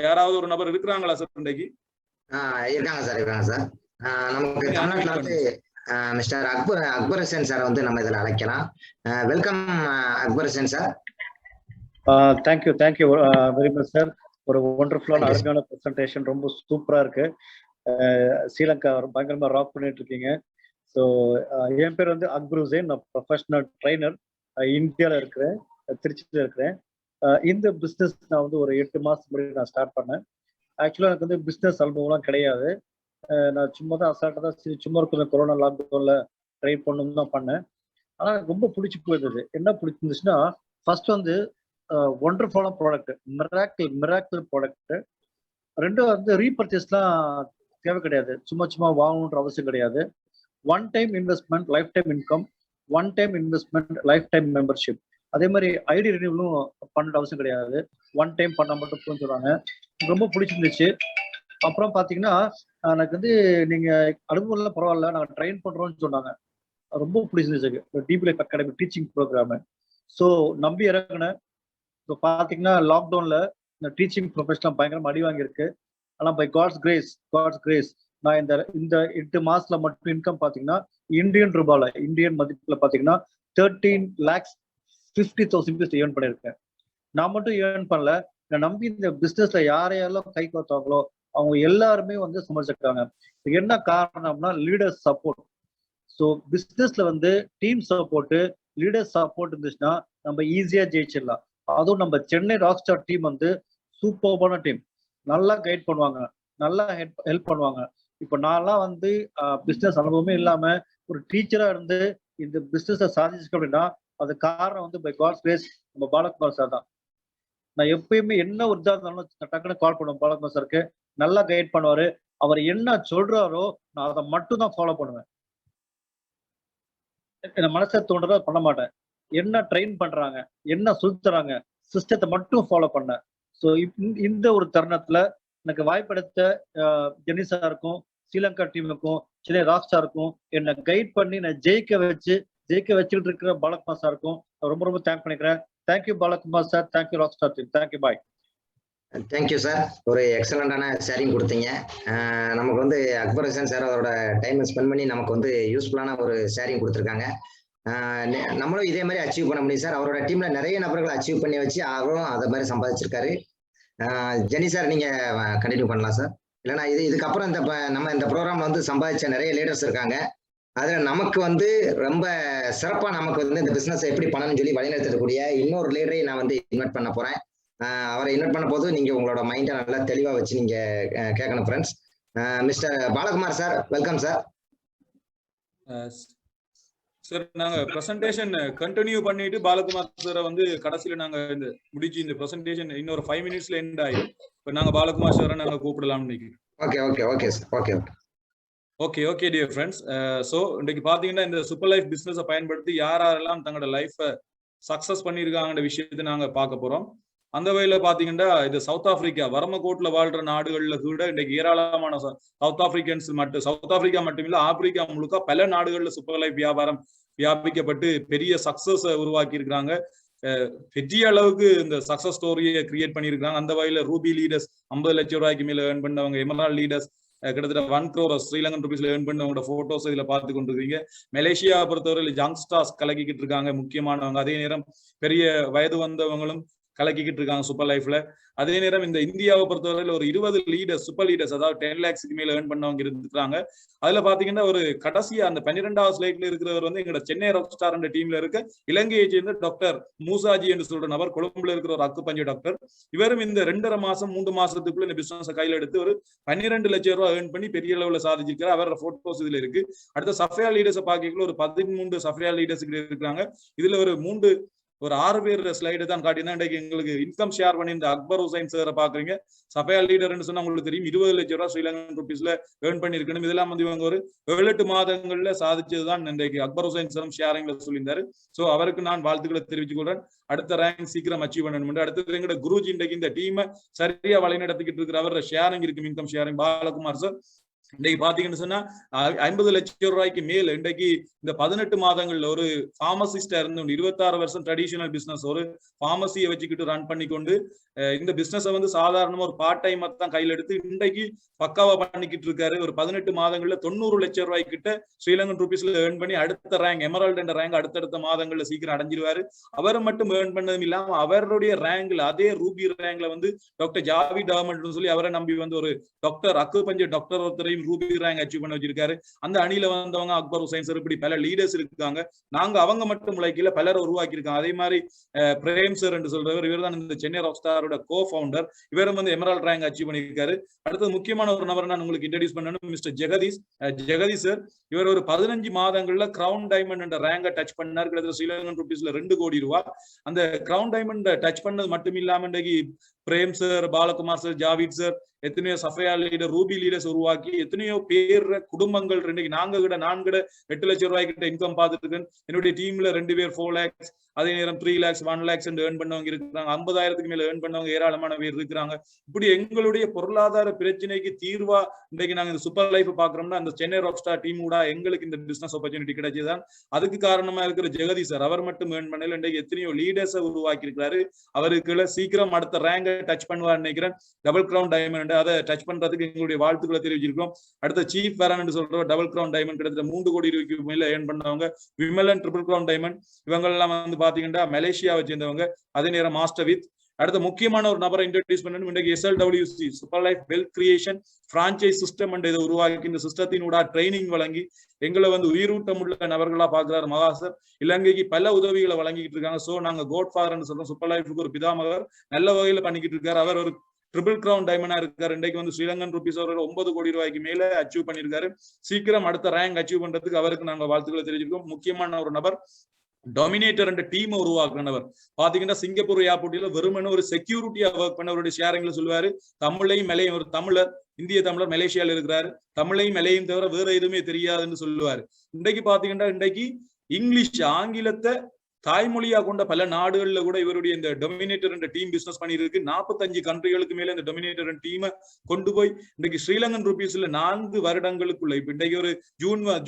யாராவது ஒரு நபர் இருக்கிறாங்களா சார் இன்றைக்கு? இருக்காங்க சார். நமக்கு தமிழ்நாட்டுல வந்து மிஸ்டர் அக்பர் ஹுசேன் சார் வந்து நம்ம இதுல அழைக்கலாம். Welcome Akbar Hussain sir. Thank you very much sir. ஒரு ஒண்டர்ஃபுல்லான அருமையான பிரசன்டேஷன், ரொம்ப சூப்பரா இருக்கு. ஸ்ரீலங்கா பயங்கரமா ராக் பண்ணிட்டு இருக்கீங்க. ஸோ என் பேர் வந்து அக்பர் ஹுசேன். நான் ப்ரொஃபஷனல் ட்ரைனர், இந்தியாவில் இருக்கிறேன், திருச்சியில் இருக்கிறேன். இந்த பிஸ்னஸ் நான் வந்து ஒரு 8 மாதத்துக்கு முன்னாடி நான் ஸ்டார்ட் பண்ணேன். ஆக்சுவலாக எனக்கு வந்து பிஸ்னஸ் அனுபவம்லாம் கிடையாது. நான் சும்மா தான் அசால்ட்டாக தான் சரி சும்மா இருக்கிற கொரோனா லாக்டவுனில் ட்ரை பண்ணணும்னு தான் பண்ணேன். ஆனால் ரொம்ப பிடிச்சி போயிருந்தது. என்ன பிடிச்சிருந்துச்சுன்னா, ஃபர்ஸ்ட் வந்து ஒண்டர்ஃபுல்லான ப்ராடக்ட், மிராக்கிள் ப்ராடக்ட். 2 வந்து ரீபர்ச்சேஸ்லாம் தேவை கிடையாது, சும்மா வாங்கணுன்ற அவசியம் கிடையாது. 1 time investment life time income, 1 time investment life time membership. அதே மாதிரி ஐடி ரினியூவலும் பண்ண அவசியம் கிடையாது, 1 டைம் பண்ண மட்டும் போன்னு சொல்றாங்க. ரொம்ப பிடிச்சிருந்துச்சு. அப்புறம் பாத்தீங்கன்னா எனக்கு வந்து நீங்க அனுபவம்லாம் பரவாயில்ல, நாங்கள் ட்ரெயின் பண்றோம்னு சொன்னாங்க. ரொம்ப பிடிச்சிருந்துச்சு Deep Life Academy teaching programme. So நம்பி இறங்கினேன். ஸோ பார்த்தீங்கன்னா லாக்டவுனில் இந்த டீச்சிங் ப்ரொஃபஷனல் பயங்கரமாக அடி வாங்கியிருக்கு. ஆனால் பை காட்ஸ் கிரேஸ் நான் இந்த 8 மாசத்துல மட்டும் இன்கம் பார்த்தீங்கன்னா இந்தியன் மதிப்பில் பார்த்தீங்கன்னா 13,50,000 ஏர்ன் பண்ணியிருக்கேன். நான் மட்டும் ஏர்ன் பண்ணல, நான் நம்பி இந்த பிஸ்னஸ்ல யாரையெல்லாம் கை கோத்தாங்களோ அவங்க எல்லாருமே வந்து சமாளிச்சிருக்காங்க. என்ன காரணம்னா லீடர்ஸ் சப்போர்ட். ஸோ பிஸ்னஸ்ல வந்து டீம் சப்போர்ட்டு, லீடர்ஸ் சப்போர்ட் இருந்துச்சுன்னா நம்ம ஈஸியா ஜெயிச்சிடலாம். அதுவும் நம்ம சென்னை ராக் ஸ்டார் டீம் வந்து சூப்பர்பான டீம், நல்லா கைட் பண்ணுவாங்க, நல்லா ஹெல்ப் பண்ணுவாங்க. இப்போ நான்லாம் வந்து பிஸ்னஸ் அனுபவமே இல்லாம ஒரு டீச்சரா இருந்து இந்த பிஸ்னஸை சாதிச்சிருக்கேன் அப்படின்னா அது காரணம் வந்து பை காட்ஸ் கிரேஸ் நம்ம பாலகுமார் சார் தான். நான் எப்பயுமே என்ன ஒரு இதாக இருந்தாலும் டக்குன்னு கால் பண்ணுவேன் பாலகுமார் சாருக்கு, நல்லா கைட் பண்ணுவாரு. அவர் என்ன சொல்றாரோ நான் அதை மட்டும் தான் ஃபாலோ பண்ணுவேன். என்ன மனசை தோன்றதா பண்ண மாட்டேன். என்ன ட்ரெயின் பண்றாங்க, என்ன சொல்லித்தராங்க, சிஸ்டத்தை மட்டும் ஃபாலோ பண்ணேன். ஸோ இந்த ஒரு தருணத்துல எனக்கு வாய்ப்பெடுத்த ஜெனி சாருக்கும், ஸ்ரீலங்கா டீமுக்கும், சென்னை ராக் ஸ்டாருக்கும் என்னை கைட் பண்ணி நான் ஜெயிக்க வச்சுட்டு இருக்கிற பாலகுமார் சாருக்கும் ரொம்ப ரொம்ப தேங்க் பண்ணிக்கிறேன். Thank you Balakumar sir, thank you rock star team, thank you, bye. Thank you sir, ஒரு எக்ஸலண்டான ஷேரிங் கொடுத்தீங்க. நமக்கு வந்து அக்பர் ஹுசேன் சார் அதோட டைம் ஸ்பெண்ட் பண்ணி நமக்கு வந்து யூஸ்ஃபுல்லான ஒரு ஷேரிங் கொடுத்துருக்காங்க. நம்மளும் இதே மாதிரி அச்சீவ் பண்ண முடியும் சார். அவரோட டீம்ல நிறைய நபர்களை அச்சீவ் பண்ணி வச்சு அவரும் அதை மாதிரி சம்பாதிச்சிருக்காரு. ஜெனி சார் நீங்க கண்டினியூ பண்ணலாம் சார். இல்லைன்னா இதுக்கப்புறம் நம்ம இந்த ப்ரோக்ராம்ல வந்து சம்பாதிச்ச நிறைய லீடர்ஸ் இருக்காங்க. அதுல நமக்கு வந்து ரொம்ப சிறப்பா நமக்கு வந்து இந்த பிசினஸ் எப்படி பண்ணணும்னு சொல்லி வழிநடத்தக்கூடிய இன்னொரு லீடரை நான் வந்து இன்வைட் பண்ண போறேன். அவரை இன்வைட் பண்ண போது நீங்க உங்களோட மைண்டை நல்லா தெளிவா வச்சு நீங்க கேட்கணும் friends. Mister Balakumar sir, welcome sir. Sir நாங்க பிரசன்டேஷன் கண்டினியூ பண்ணிட்டு பாலகுமார் சாரை வந்து கடைசியில நாங்க இந்த முடிச்சு இந்த பிரசன்டேஷன் இன்னொரு 5 மினிட்ஸ்ல எண்ட் ஆயிடும். இப்ப நாங்க பாலகுமார் சாரை நாங்க கூப்பிடலாம்னு நினைக்கிறோம். Okay sir. Okay dear friends. So இன்னைக்கு பாத்தீங்கன்னா இந்த சூப்பர் லைஃப் பிசினஸை பயன்படுத்தி யாரெல்லாம் தங்களோட லைஃபை சக்சஸ் பண்ணியிருக்காங்கன்ற விஷயத்தை நாங்க பார்க்க போறோம். அந்த வகையில பாத்தீங்கன்னா இது சவுத் ஆப்பிரிக்கா வரமகோட்ல வாழ்ற நாடுகள்ல கூட இன்னைக்கு ஏராளமான சவுத் ஆப்பிரிக்கா மட்டுமில்ல ஆப்பிரிக்கா முழுக்க பல நாடுகள்ல சூப்பர் லைஃப் வியாபாரம் வியாபிக்கப்பட்டு பெரிய சக்சஸ் உருவாக்கி இருக்கிறாங்க. பெரிய அளவுக்கு இந்த சக்சஸ் ஸ்டோரியை கிரியேட் பண்ணியிருக்காங்க. அந்த வகையில ரூபி லீடர்ஸ் 50 லட்சம் ரூபாய்க்கு மேல ஏர்ன் பண்ணவங்க, எமரால்ட் லீடர்ஸ் கிட்டத்தட்ட 1 crore ஸ்ரீலங்கன் ருபீஸ்ல ஏர்ன் பண்ணவங்களோட போட்டோஸ் இதுல பார்த்து கொண்டிருக்கீங்க. மலேசியா பொறுத்தவரையில் யங்ஸ்டர்ஸ் கலக்கிக்கிட்டு இருக்காங்க முக்கியமானவங்க. அதே நேரம் பெரிய வயது வந்தவங்களும் கலக்கிக்கிட்டு இருக்காங்க சூப்பர் லைஃப்ல. அதே நேரம் இந்த இந்தியாவை பொறுத்தவரையில ஒரு 20 லீடர்ஸ் சூப்பர் லீடர்ஸ் அதாவது 10 lakhsக்கு மேல ஏர்ன் பண்ணவங்க இருக்காங்க. அதுல பாத்தீங்கன்னா ஒரு கடைசியா அந்த 12வது ஸ்லைட்ல இருக்கிறவர் வந்து எங்களோட சென்னை ராக் ஸ்டார் என்ற டீம்ல இருக்க இலங்கையை சேர்ந்த டாக்டர் மூசாஜி என்று சொல்ற நபர், கொழும்புல இருக்கிற ஒரு அக்குப்பஞ்சு டாக்டர். இவரும் இந்த 2.5 மாசம் 3 மாசத்துக்குள்ள இந்த பிசினஸ் கையில எடுத்து ஒரு 12 லட்சம் ரூபாய் ஏர்ன் பண்ணி பெரிய அளவுல சாதிச்சிருக்காரு. அவரோட போட்டோஸ் இதுல இருக்கு. அடுத்த சஃபியா லீடர்ஸை பாக்கல ஒரு 13 சஃபியா லீடர்ஸ் இருக்காங்க. இதுல ஒரு 6 பேர் ஸ்லைடு தான் காட்டினா இன்றைக்கு எங்களுக்கு இன்கம் ஷேர் பண்ணி இந்த அக்பர் ஹுசைன் சாரை பாக்குறீங்க. சஃபியா லீடர்னு சொன்னா உங்களுக்கு தெரியும் 20 லட்சம் ரூபாய் ஸ்ரீலங்கன் ருபீஸ்ல ஏர்ன் பண்ணிருக்கணும். இதெல்லாம் வந்து இவங்க ஒரு 7-8 மாதங்கள்ல சாதிச்சதுதான் இன்றைக்கு அக்பர் ஹுசைன் சாரும் ஷேரிங்ல சொல்லியிருந்தாரு. சோ அவருக்கு நான் வாழ்த்துக்களை தெரிவித்துக் கொள்றேன். அடுத்த ரேங்க் சீக்கிரம் அச்சீவ் பண்ணணும். அடுத்தது எங்களோட குருஜி இன்றைக்கு இந்த டீமை சரியா வழிநடத்திக்கிட்டு இருக்கிற அவரோட ஷேரிங் இருக்கு, இன்கம் ஷேரிங் பாலகுமார் சார். இன்றைக்கு பாத்தீங்கன்னு சொன்னா 50 லட்சம் ரூபாய்க்கு மேல இன்றைக்கு இந்த 18 மாதங்கள்ல ஒரு பார்மசிஸ்டா இருந்து 26 வருஷம் ட்ரெடிஷனல் பிசினஸ் ஒரு பார்மசியை வச்சுக்கிட்டு ரன் பண்ணி கொண்டு இந்த பிசினஸை வந்து சாதாரணமா ஒரு பார்ட் டைம் தான் கையில் எடுத்து இன்றைக்கு பக்காவா பண்ணிக்கிட்டு இருக்காரு. ஒரு 18 மாதங்கள்ல 90 லட்சம் ரூபாய் கிட்ட ஸ்ரீலங்கன் ருபீஸ்ல ஏர்ன் பண்ணி அடுத்த ரேங்க் எமரால்ட் என்ற ரேங்க் அடுத்தடுத்த மாதங்கள்ல சீக்கிரம் அடைஞ்சிருவாரு. அவர் மட்டும் ஏர்ன் பண்ணதும் இல்லாம அவருடைய ரேங்க்ல அதே ரூபி ரேங்க்ல வந்து டாக்டர் ஜாவித் அஹ்மத் சொல்லி அவரை நம்பி வந்து ஒரு டாக்டர் அக்குபஞ்சு டாக்டர் ஒருத்தரையும் ரூபி ரேங்க் அச்சீவ் பண்ண வச்சிருக்காரு. அந்த அணியில வந்தவங்க அக்பர் ஹுசைன் சார், இப்படி பல லீடர்ஸ் இருக்காங்க. நாங்க அவங்க மட்டும் உழைக்கல, பலரை உருவாக்கி இருக்காங்க. அதே மாதிரி பிரேம் சார் என்று சொல்றவர், இவர் தான் இந்த சென்னை ராக் ஸ்டாரோட கோ ஃபவுண்டர். இவரும் வந்து எமரால்ட் ரேங்க் அச்சீவ் பண்ணியிருக்காரு. அடுத்தது முக்கியமான ஒரு நபர் நான் உங்களுக்கு இன்ட்ரோடியூஸ் பண்ணணும், மிஸ்டர் ஜெகதீஷ் சார். இவர் ஒரு 15 மாதங்கள்ல கிரவுன் டைமண்ட் என்ற ரேங்கை டச் பண்ணார். கிட்டத்தட்ட ஸ்ரீலங்கன் ருபீஸ்ல 2 கோடி ரூபாய். அந்த கிரவுன் டைமண்ட் டச் பண்ணது மட்டும் இல்லாம இன்றைக்கு Prem sir, Balakumar sir, Javid sir, எத்தனையோ சஃபியா லீடர், ரூபி லீடர்ஸ் உருவாக்கி எத்தனையோ பேர் குடும்பங்கள் நான் கூட 8 லட்சம் ரூபாய் கிட்ட இன்கம் பார்த்துட்டு இருக்கேன். என்னுடைய டீம்ல 2 பேர் 4 lakhs, அதே நேரம் 3 lakhs 1 lakhs ஏர்ன் பண்ணவங்க இருக்கிறாங்க. 50,000க்கு மேல ஏர்ன் பண்ணவங்க ஏராளமான பேர் இருக்கிறாங்க. இப்படி எங்களுடைய பொருளாதார பிரச்சனைக்கு தீர்வா இன்றைக்கு நாங்க இந்த சூப்பர் லைஃப் பாக்குறோம்னா அந்த சென்னை ராக் ஸ்டார் டீம் கூட எங்களுக்கு இந்த பிசினஸ் ஆப்பர்ச்சுனிட்டி கிடைச்சதுதான். அதுக்கு காரணமா இருக்கிற ஜெகதீஷ் சார், அவர் மட்டும் ஏர்ன் பண்ணல, இன்றைக்கு எத்தனையோ லீடர்ஸை உருவாக்கி இருக்கிறாரு. அவருக்கு சீக்கிரம் அடுத்த ரேங்கை டச் பண்ணுவார் நினைக்கிறேன். டபுள் கிரவுன் டைமண்ட் அதை டச் பண்றதுக்கு எங்களுடைய வாழ்த்துக்களை தெரிவிச்சிருக்கோம். அடுத்த சீஃப் வேரன் சொல்ற டபுள் கிரவுன் டைமண்ட் கிட்டத்தட்ட 3 கோடி ரூபாய்க்கு மேல ஏர்ன் பண்ணவங்க. விமலன் ட்ரிபிள் கிரவுன் டைமண்ட், இவங்க எல்லாம் வந்து பாத்தீங்கன்னா மலேசியாவை சேர்ந்தவங்க. அதே நேரம் மாஸ்டர் வித். அடுத்த முக்கியமான ஒரு நபரை இன்ட்ரோடியூஸ் பண்ணணும். இன்றைக்கு SLWC super life wealth creation franchise system என்ற இதை உருவாக்கி இந்த சிஸ்டத்தினூட ட்ரைனிங் வழங்கி எங்களை வந்து உயிரூட்டம் உள்ள நபர்களா பாக்குறாரு மகாசர். இலங்கைக்கு பல உதவிகளை வழங்கிட்டு இருக்காங்க. சோ நாங்க கோட் ஃபாதர்ன்னு சொல்றோம். சூப்பர் லைஃபுக்கு ஒரு பிதாமகர் நல்ல வகையில பண்ணிக்கிட்டு இருக்காரு. அவர் ஒரு ட்ரிபிள் கிரவுன் டைமண்டா இருக்காரு. இன்றைக்கு வந்து ஸ்ரீலங்கன் ருபீஸ் ஒரு 9 கோடி ரூபாய்க்கு மேல அச்சீவ் பண்ணிருக்காரு. சீக்கிரம் அடுத்த ரேங்க் அச்சீவ் பண்றதுக்கு அவருக்கு நாங்க வாழ்த்துக்களை தெரிவிச்சிருக்கோம். முக்கியமான ஒரு நபர் டாமினேட்டர் என்ற டீம் உருவாக்குனவர். பாத்தீங்கன்னா சிங்கப்பூர் ஏர்போர்ட்ல வெறுமனே ஒரு செக்யூரிட்டியா ஒர்க் பண்ணவருடைய ஷேரிங்ல சொல்லுவாரு, தமிழையும் மலையும், ஒரு தமிழர், இந்திய தமிழர் மலேசியால இருக்கிறாரு, தமிழையும் மலையும் தவிர வேற எதுவுமே தெரியாதுன்னு சொல்லுவாரு. இன்றைக்கு பாத்தீங்கன்னா இன்றைக்கு இங்கிலீஷ் ஆங்கிலத்தை தாய்மொழியா கொண்ட பல நாடுகள்ல கூட இவருடைய இந்த டொமினேட்டர் என்ற டீம் பிசினஸ் பண்ணியிருக்கு. 45 கண்ட்ரிகளுக்கு மேல இந்த டொமினேட்டர் டீமை கொண்டு போய் இன்றைக்கு ஸ்ரீலங்கன் ருபீஸ்ல 4 வருடங்களுக்குள்ள இப்ப இன்றைக்கு ஒரு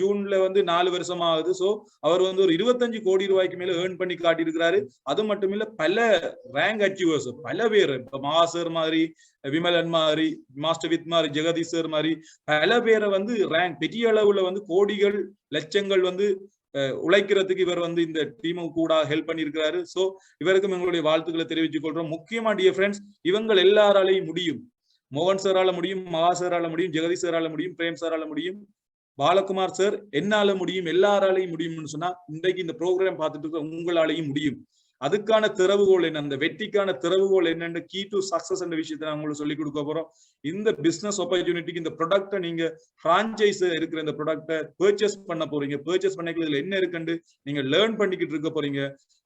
ஜூன்ல 4 வருஷம் ஆகுது. சோ அவர் ஒரு 25 கோடி ரூபாய்க்கு மேல ஏர்ன் பண்ணி காட்டியிருக்கிறாரு. அது மட்டும் இல்ல பல ரேங்க் அச்சீவர்ஸ் பல பேர், இப்ப மகா சார் மாதிரி, விமலன் மாதிரி, மாஸ்டர் வித் மாதிரி, ஜெகதீஷ் சார் மாதிரி பல பேரை ரேங்க் பெரிய அளவுல கோடிகள் லட்சங்கள் உழைக்கிறதுக்கு இவர் இந்த டீமு கூட ஹெல்ப் பண்ணியிருக்கிறாரு. சோ இவருக்கும் எங்களுடைய வாழ்த்துக்களை தெரிவித்துக் கொள்றோம். முக்கியமா டியர் ஃப்ரெண்ட்ஸ், இவங்க எல்லாராலையும் முடியும். மோகன் சாரால முடியும், மகா சாரால முடியும், ஜெகதீஷ் சாரால முடியும், பிரேம் சாரால முடியும், பாலகுமார் சார் என்னால முடியும், எல்லாராலையும் முடியும்னு சொன்னா இன்றைக்கு இந்த ப்ரோக்ராம் பார்த்துட்டு இருக்க உங்களாலையும் முடியும். அதுக்கான திறவுகோல் என்ன, அந்த வெற்றிக்கான திறவுகோல் என்னன்னு, கீ டு சக்சஸ் என்ற விஷயத்தை நான் உங்களுக்கு சொல்லிக் கொடுக்க போறோம். இந்த பிசினஸ் ஆப்பர்ச்சுனிட்டிக்கு இந்த ப்ராடக்ட்டை நீங்க பிரான்சைஸ் இருக்கிற இந்த ப்ராடக்ட்டை பர்ச்சேஸ் பண்ண போறீங்க. பர்ச்சேஸ் பண்ணிக்கிறதுல என்ன இருக்குன்னு நீங்க லேர்ன் பண்ணிக்கிட்டு இருக்க போறீங்க.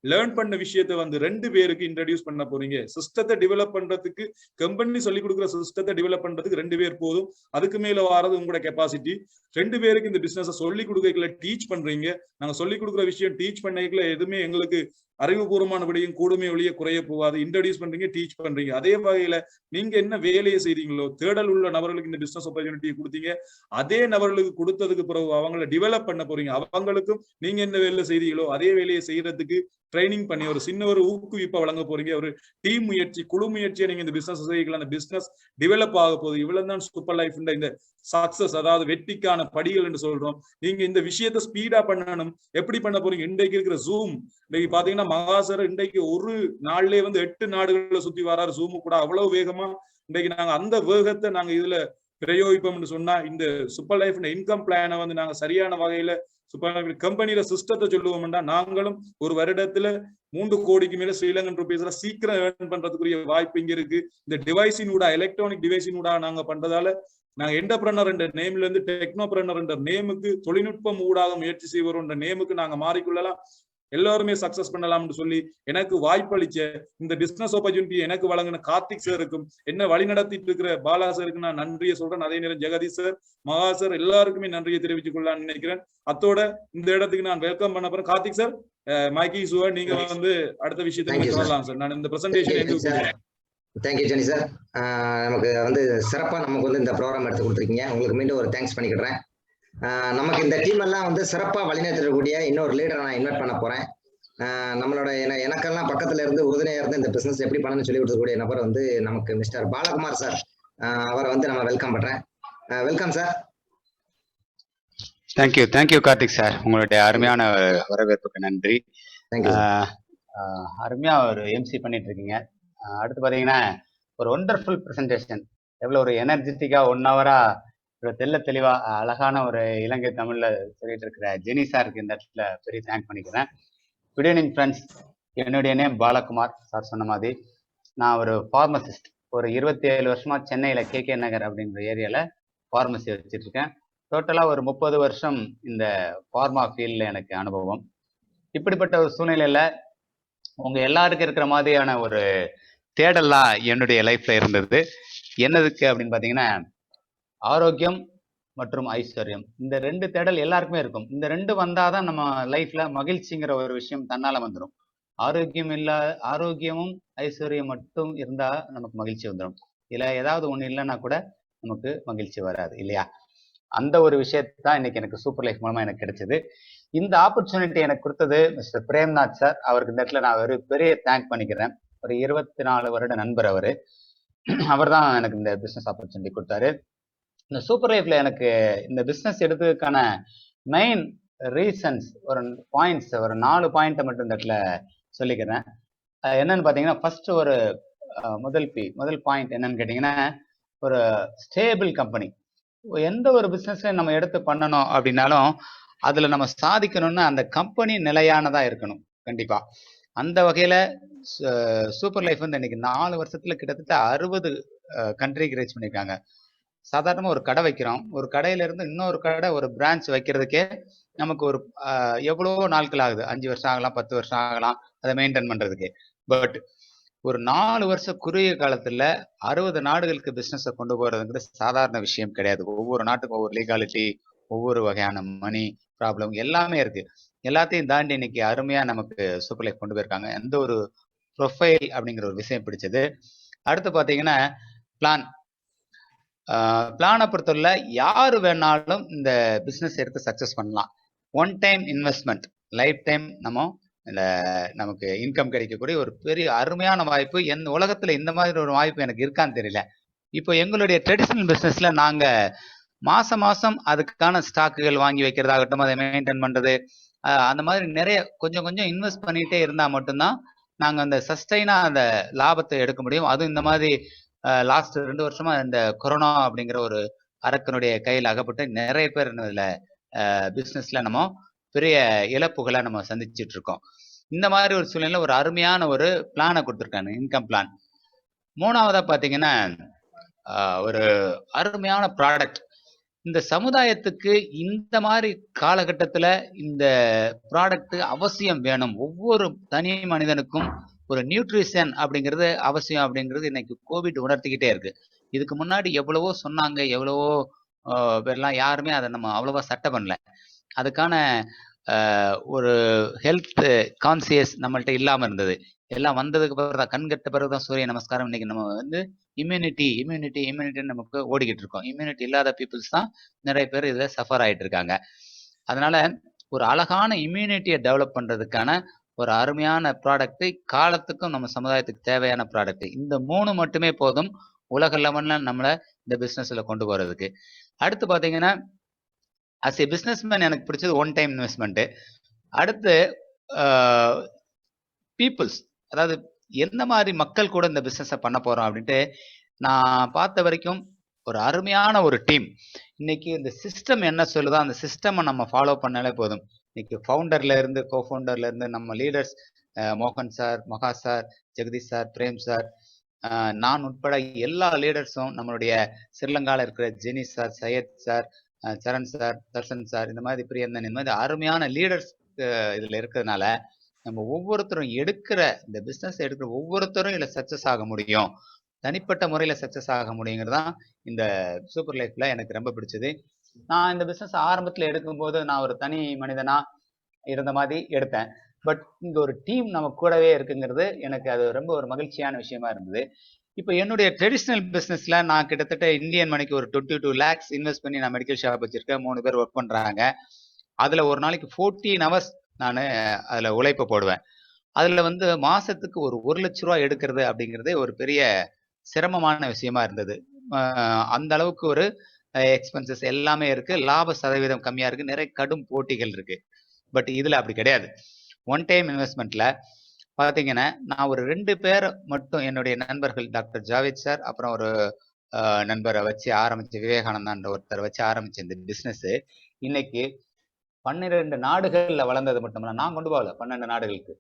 லேர்ன் பண்ண விஷயத்தை 2 பேருக்கு இன்ட்ரடியூஸ் பண்ண போறீங்க. சிஸ்டத்தை டெவலப் பண்றதுக்கு, கம்பெனி சொல்லிக் கொடுக்குற சிஸ்டத்தை டெவலப் பண்றதுக்கு 2 பேர் போதும். அதுக்கு மேல வாரது உங்களோட கெப்பாசிட்டி. 2 பேருக்கு இந்த பிசினஸ் சொல்லிக் கொடுக்கல டீச் பண்றீங்க. நாங்க சொல்லிக் கொடுக்குற விஷயம் டீச் பண்ணல எதுவுமே எங்களுக்கு அறிவுபூர்வமான விடையும் கூடுமே ஒழிய குறைய போகாது. இன்ட்ரடியூஸ் பண்றீங்க, டீச் பண்றீங்க. அதே வகையில நீங்க என்ன வேலையை செய்றீங்களோ, தேடல் உள்ள நபர்களுக்கு இந்த பிசினஸ் ஆப்பர்ச்சுனிட்டியை கொடுத்தீங்க. அதே நபர்களுக்கு கொடுத்ததுக்கு பிறகு அவங்களை டெவலப் பண்ண போறீங்க. அவங்களுக்கும் நீங்க என்ன வேலை செய்றீங்களோ அதே வேலையை செய்யறதுக்கு ட்ரைனிங் பண்ணி ஒரு சின்ன ஒரு ஊக்குவிப்பை வழங்க போறீங்க. ஒரு டீம் முயற்சி, குழு முயற்சியை நீங்க இந்த பிசினஸ் செய்யலாம். அந்த பிசினஸ் டெவலப் ஆக போகுது. இவ்வளவுதான் சூப்பர் லைஃப் இந்த சக்சஸ், அதாவது வெற்றிக்கான படிகள் என்று சொல்றோம். நீங்க இந்த விஷயத்தை ஸ்பீடா பண்ணணும். எப்படி பண்ண போறீங்க? இன்றைக்கு இருக்கிற ஜூம், இன்னைக்கு பாத்தீங்கன்னா மகாசர் இன்றைக்கு ஒரு நாள்லயே 8 நாடுகளை சுத்தி வராரு ஜூமு கூட. அவ்வளவு வேகமா இன்றைக்கு நாங்க அந்த வேகத்தை நாங்க இதுல பிரயோகிப்போம்னு சொன்னா, இந்த சூப்பர் லைஃப் இன்கம் பிளானை நாங்க சரியான வகையில கம்பெனியில சிஸ்டத்தை சொல்லுவோம்னா, நாங்களும் ஒரு வருடத்துல 3 கோடிக்கு மேல ஸ்ரீலங்கன் ருபீஸ்ல சீக்கிரம் ஏர்ன் பண்றதுக்குரிய வாய்ப்பு இங்க இருக்கு. இந்த டிவைஸின் கூட, எலக்ட்ரானிக் டிவைஸின் கூட நாங்க பண்றதால நாங்க என்டர்பிரனர் என்ற நேம்ல இருந்து டெக்னோபிரனர் என்ற நேமுக்கு, தொழில்நுட்பம் ஊடாக முயற்சி செய்வோம் என்ற நேமுக்கு நாங்க மாறிக்கொள்ளலாம். எல்லாருமே சக்சஸ் பண்ணலாம்னு சொல்லி எனக்கு வாய்ப்பளிச்ச இந்த பிசினஸ் ஆப்பர்ச்சுனிட்டி எனக்கு வழங்கின கார்த்திக் சாருக்கும், என்ன வழி நடத்திட்டு இருக்கிற பாலா சாருக்கு நான் நன்றியை சொல்றேன். அதே நேரம் ஜெகதீஷ் சார், மகா சார் எல்லாருக்குமே நன்றியை தெரிவித்துக் கொள்ளலாம்னு நினைக்கிறேன். அத்தோட இந்த இடத்துக்கு நான் வெல்கம் பண்ண போறேன். கார்த்திக் சார், மைக்கி சுவர், நீங்க அடுத்த விஷயத்தை சொல்லலாம் சார். நான் இந்த பிரசன்டேஷன் தேங்க்யூ ஜெனி சார். நமக்கு சிறப்பா நமக்கு இந்த ப்ரோக்ராம் எடுத்து கொடுத்துருக்கீங்க. உங்களுக்கு மீண்டும் ஒரு தேங்க்ஸ் பண்ணிக்கிறேன். நமக்கு இந்த டீம் எல்லாம் சிறப்பா வழிநடத்தக்கூடிய இன்னொரு லீடரை நான் இன்வைட் பண்ண போறேன். நம்மளோட எனக்கெல்லாம் பக்கத்துல இருந்து உறுதுணையா இருந்து இந்த பிசினஸ் எப்படி பண்ணணும்னு சொல்லி கொடுக்கக்கூடிய நபர் நமக்கு மிஸ்டர் பாலகுமார் சார். அவரை நம்ம வெல்கம் பண்றேன். Welcome sir. Thank you Karthik sir, உங்களுடைய அருமையான வரவேற்புக்கு நன்றி. அருமையா ஒரு எம்சி பண்ணிட்டு இருக்கீங்க. அடுத்து பாத்தீங்கன்னா ஒரு ஒண்டர்ஃபுல் ப்ரெசன்டேஷன், எவ்வளவு ஒரு எனர்ஜெட்டிக்கா 1 ஹவரா ஒரு தெளிவா அழகான ஒரு இலங்கை தமிழ்ல சொல்லிட்டு இருக்கிற ஜெனி சாருக்கு இந்த இடத்துல பெரிய தேங்க் பண்ணிக்கிறேன். குட் ஈவினிங் ஃப்ரெண்ட்ஸ், என்னுடைய நேம் பாலகுமார். சார் சொன்ன மாதிரி நான் ஒரு ஃபார்மசிஸ்ட். ஒரு 27 வருஷமா சென்னையில KK நகர் அப்படின்ற ஏரியால ஃபார்மசி வச்சுட்டு இருக்கேன். டோட்டலா ஒரு 30 வருஷம் இந்த ஃபார்மா ஃபீல்ட்ல எனக்கு அனுபவம். இப்படிப்பட்ட ஒரு சூழ்நிலையில உங்க எல்லாருக்கும் இருக்கிற மாதிரியான ஒரு தேடல்லாம் என்னுடைய லைஃப்ல இருந்தது. என்னதுக்கு அப்படின்னு பாத்தீங்கன்னா, ஆரோக்கியம் மற்றும் ஐஸ்வர்யம், இந்த 2 தேடல் எல்லாருக்குமே இருக்கும். இந்த 2 வந்தாதான் நம்ம லைஃப்ல மகிழ்ச்சிங்கிற ஒரு விஷயம் தன்னால வந்துடும். ஆரோக்கியமும் ஐஸ்வர்யம் மட்டும் இருந்தா நமக்கு மகிழ்ச்சி வந்துடும். இல்ல ஏதாவது ஒண்ணு இல்லைன்னா கூட நமக்கு மகிழ்ச்சி வராது இல்லையா? அந்த ஒரு விஷயத்தை தான் இன்னைக்கு எனக்கு சூப்பர் லைஃப் மூலமா எனக்கு கிடைச்சது. இந்த ஆப்பர்ச்சுனிட்டி எனக்கு கொடுத்தது மிஸ்டர் பிரேம்நாத் சார். அவருக்கு இந்த இடத்துல நான் ஒரு பெரிய தேங்க் பண்ணிக்கிறேன். ஒரு 24 வருட நண்பர் அவரு. அவர் தான் எனக்கு இந்த பிசினஸ் ஆப்பர்ச்சுனிட்டி கொடுத்தாரு. இந்த சூப்பர் லைஃப்ல எனக்கு இந்த பிசினஸ் எடுத்ததுக்கான மெயின் ரீசன்ஸ், ஒரு பாயிண்ட்ஸ், ஒரு 4 பாயிண்ட்டை மட்டும் இந்த இடத்துல சொல்லிக்கிறேன். என்னன்னு பாத்தீங்கன்னா, ஃபர்ஸ்ட் ஒரு முதல் பாயிண்ட் என்னன்னு கேட்டீங்கன்னா, ஒரு ஸ்டேபிள் கம்பெனி. எந்த ஒரு பிசினஸ்ல நம்ம எடுத்து பண்ணணும் அப்படின்னாலும் அதுல நம்ம சாதிக்கணும்னா அந்த கம்பெனி நிலையானதா இருக்கணும் கண்டிப்பா. அந்த வகையில சூப்பர் லைஃப் இன்னைக்கு 4 வருஷத்துல கிட்டத்தட்ட 60 கண்ட்ரிக்கு ரீச் பண்ணியிருக்காங்க. சாதாரணமா ஒரு கடை வைக்கிறோம், ஒரு கடையில இருந்து இன்னொரு கடை, ஒரு பிரான்ச் வைக்கிறதுக்கே நமக்கு ஒரு எவ்வளவோ நாட்கள் ஆகுது. 5 வருஷம் ஆகலாம், 10 வருஷம் ஆகலாம் அதை மெயின்டைன் பண்றதுக்கு. பட் ஒரு 4 வருஷம் குறுகிய காலத்துல 60 நாடுகளுக்கு பிசினஸை கொண்டு போறதுங்கிறது சாதாரண விஷயம் கிடையாது. ஒவ்வொரு நாட்டுக்கும் ஒவ்வொரு லீகாலிட்டி, ஒவ்வொரு வகையான மணி ப்ராப்ளம் எல்லாமே இருக்கு. எல்லாத்தையும் தாண்டி இன்னைக்கு அருமையா நமக்கு சூப்பர் லைஃப் கொண்டு போயிருக்காங்க. எந்த ஒரு ப்ரொஃபைல் அப்படிங்கிற ஒரு விஷயம் பிடிச்சது. அடுத்து பார்த்தீங்கன்னா பிளான். பிளானை பொறுத்தவரை யாரு வேணாலும் இந்த பிஸ்னஸ் எடுத்து சக்ஸஸ் பண்ணலாம். One time investment, life time நமக்கு இன்கம் கிடைக்கக்கூடிய ஒரு பெரிய அருமையான வாய்ப்பு. எந்த உலகத்துல இந்த மாதிரி ஒரு வாய்ப்பு எனக்கு இருக்கான்னு தெரியல. இப்போ எங்களுடைய ட்ரெடிஷ்னல் பிஸ்னஸ்ல நாங்க மாசம் மாசம் அதுக்கான ஸ்டாக்குகள் வாங்கி வைக்கிறதாகட்டும், அதை மெயின்டைன் பண்றது, அந்த மாதிரி நிறைய கொஞ்சம் கொஞ்சம் இன்வெஸ்ட் பண்ணிட்டே இருந்தா மட்டும்தான் நாங்க அந்த சஸ்டைனா அந்த லாபத்தை எடுக்க முடியும். அதுவும் இந்த மாதிரி லாஸ்ட் 2 வருஷமா இந்த கொரோனா அப்படிங்கிற ஒரு அரக்கனுடைய கையில் அகப்பட்டு நிறைய பேர் இதுல பிஸ்னஸ்ல நம்ம பெரிய இழப்புகளை நம்ம சந்திச்சுட்டு இருக்கோம். இந்த மாதிரி ஒரு சூழ்நிலை ஒரு அருமையான ஒரு பிளானை கொடுத்துருக்காங்க, இன்கம் பிளான். மூணாவதா பாத்தீங்கன்னா ஒரு அருமையான ப்ராடக்ட். இந்த சமுதாயத்துக்கு இந்த மாதிரி காலகட்டத்துல இந்த ப்ராடக்ட் அவசியம் வேணும். ஒவ்வொரு தனி மனிதனுக்கும் ஒரு நியூட்ரிஷன் அப்படிங்கிறது அவசியம் அப்படிங்கிறது இன்னைக்கு கோவிட் உணர்த்திக்கிட்டே இருக்கு. இதுக்கு முன்னாடி எவ்வளவோ சொன்னாங்க, எவ்வளவோ பேர்லாம் யாருமே அதை நம்ம அவ்வளவா சட்டை பண்ணல. அதுக்கான ஒரு ஹெல்த் கான்சியஸ் நம்மள்ட்ட இல்லாம இருந்தது. எல்லாம் வந்ததுக்கு பிறகு தான், கண்கட்ட பிறகுதான் சூரிய நமஸ்காரம். இன்னைக்கு நம்ம வந்து இம்யூனிட்டி நமக்கு ஓடிக்கிட்டு இருக்கோம். இம்யூனிட்டி இல்லாத பீப்புள்ஸ் தான் நிறைய பேர் இதுல சஃபர் ஆயிட்டு இருக்காங்க. அதனால ஒரு அழகான இம்யூனிட்டியை டெவலப் பண்றதுக்கான ஒரு அருமையான ப்ராடக்ட், காலத்துக்கும் நம்ம சமுதாயத்துக்கு தேவையான ப்ராடக்ட். இந்த 3 மட்டுமே போதும் உலக லெவல்ல நம்மளை இந்த பிசினஸ்ல கொண்டு போறதுக்கு. அடுத்து பாத்தீங்கன்னா அஸ் ஏ பிசினஸ்மேன் எனக்கு பிடிச்சது ஒன் டைம் இன்வெஸ்ட்மெண்ட். அடுத்து பீப்புள்ஸ், அதாவது எந்த மாதிரி மக்கள் கூட இந்த பிசினஸை பண்ண போறோம் அப்படின்ட்டு நான் பார்த்த வரைக்கும் ஒரு அருமையான ஒரு டீம். இன்னைக்கு இந்த சிஸ்டம் என்ன சொல்லுதோ அந்த சிஸ்டம் நம்ம ஃபாலோ பண்ணாலே போதும். இன்னைக்கு ஃபவுண்டர்ல இருந்து கோஃபவுண்டர்ல இருந்து நம்ம லீடர்ஸ் மோகன் sir, Maha sir, Jagadish sir, Prem sir, நான் உட்பட எல்லா லீடர்ஸும், நம்மளுடைய ஸ்ரீலங்கால இருக்கிற Jeni sir, Syed sir, Saran sir, Dharshan sir, இந்த மாதிரி பிரியந்தன், இந்த மாதிரி அருமையான லீடர்ஸ் இதுல இருக்கிறதுனால நம்ம ஒவ்வொருத்தரும் இந்த பிசினஸ் எடுக்கிற ஒவ்வொருத்தரும் இதுல சக்சஸ் ஆக முடியும், தனிப்பட்ட முறையில சக்சஸ் ஆக முடியுங்கிறதான் இந்த சூப்பர் லைஃப்ல எனக்கு ரொம்ப பிடிச்சது. நான் இந்த பிசினஸ் ஆரம்பத்துல எடுக்கும்போது நான் ஒரு தனி மனிதனா இருந்த மாதிரி எடுத்தேன். பட் இங்க ஒரு டீம் நம்ம கூடவே இருக்குங்கிறது எனக்கு அது ரொம்ப ஒரு மகிழ்ச்சியான விஷயமா இருந்தது. இப்போ என்னுடைய ட்ரெடிஷ்னல் பிசினஸ்ல நான் கிட்டத்தட்ட இந்தியன் மணிக்கு ஒரு 22 lakhs இன்வெஸ்ட் பண்ணி நான் மெடிக்கல் ஷாப் வச்சிருக்கேன். 3 பேர் ஒர்க் பண்றாங்க. அதுல ஒரு நாளைக்கு 14 hours நான் அதுல உழைப்பு போடுவேன். அதுல வந்து மாசத்துக்கு ஒரு 1 லட்ச ரூபாய் எடுக்கிறது அப்படிங்கிறதே ஒரு பெரிய சிரமமான விஷயமா இருந்தது. அந்த அளவுக்கு ஒரு எக்ஸ்பென்சஸ் எல்லாமே இருக்கு, லாப சதவீதம் கம்மியா இருக்கு, நிறைய கடும் போட்டிகள் இருக்கு. பட் இதுல அப்படி கிடையாது. ஒன் டைம் இன்வெஸ்ட்மெண்ட்ல பாத்தீங்கன்னா நான் ஒரு 2 பேர் மட்டும், என்னுடைய நண்பர்கள் டாக்டர் ஜாவேத் சார், அப்புறம் ஒரு நண்பரை வச்சு ஆரம்பிச்ச விவேகானந்தான்ற ஒருத்தரை வச்சு ஆரம்பிச்ச இந்த பிசினஸ் இன்னைக்கு 12 நாடுகள்ல வளர்ந்தது மட்டுமல்ல, நான் கொண்டு போகல 12 நாடுகளுக்கு.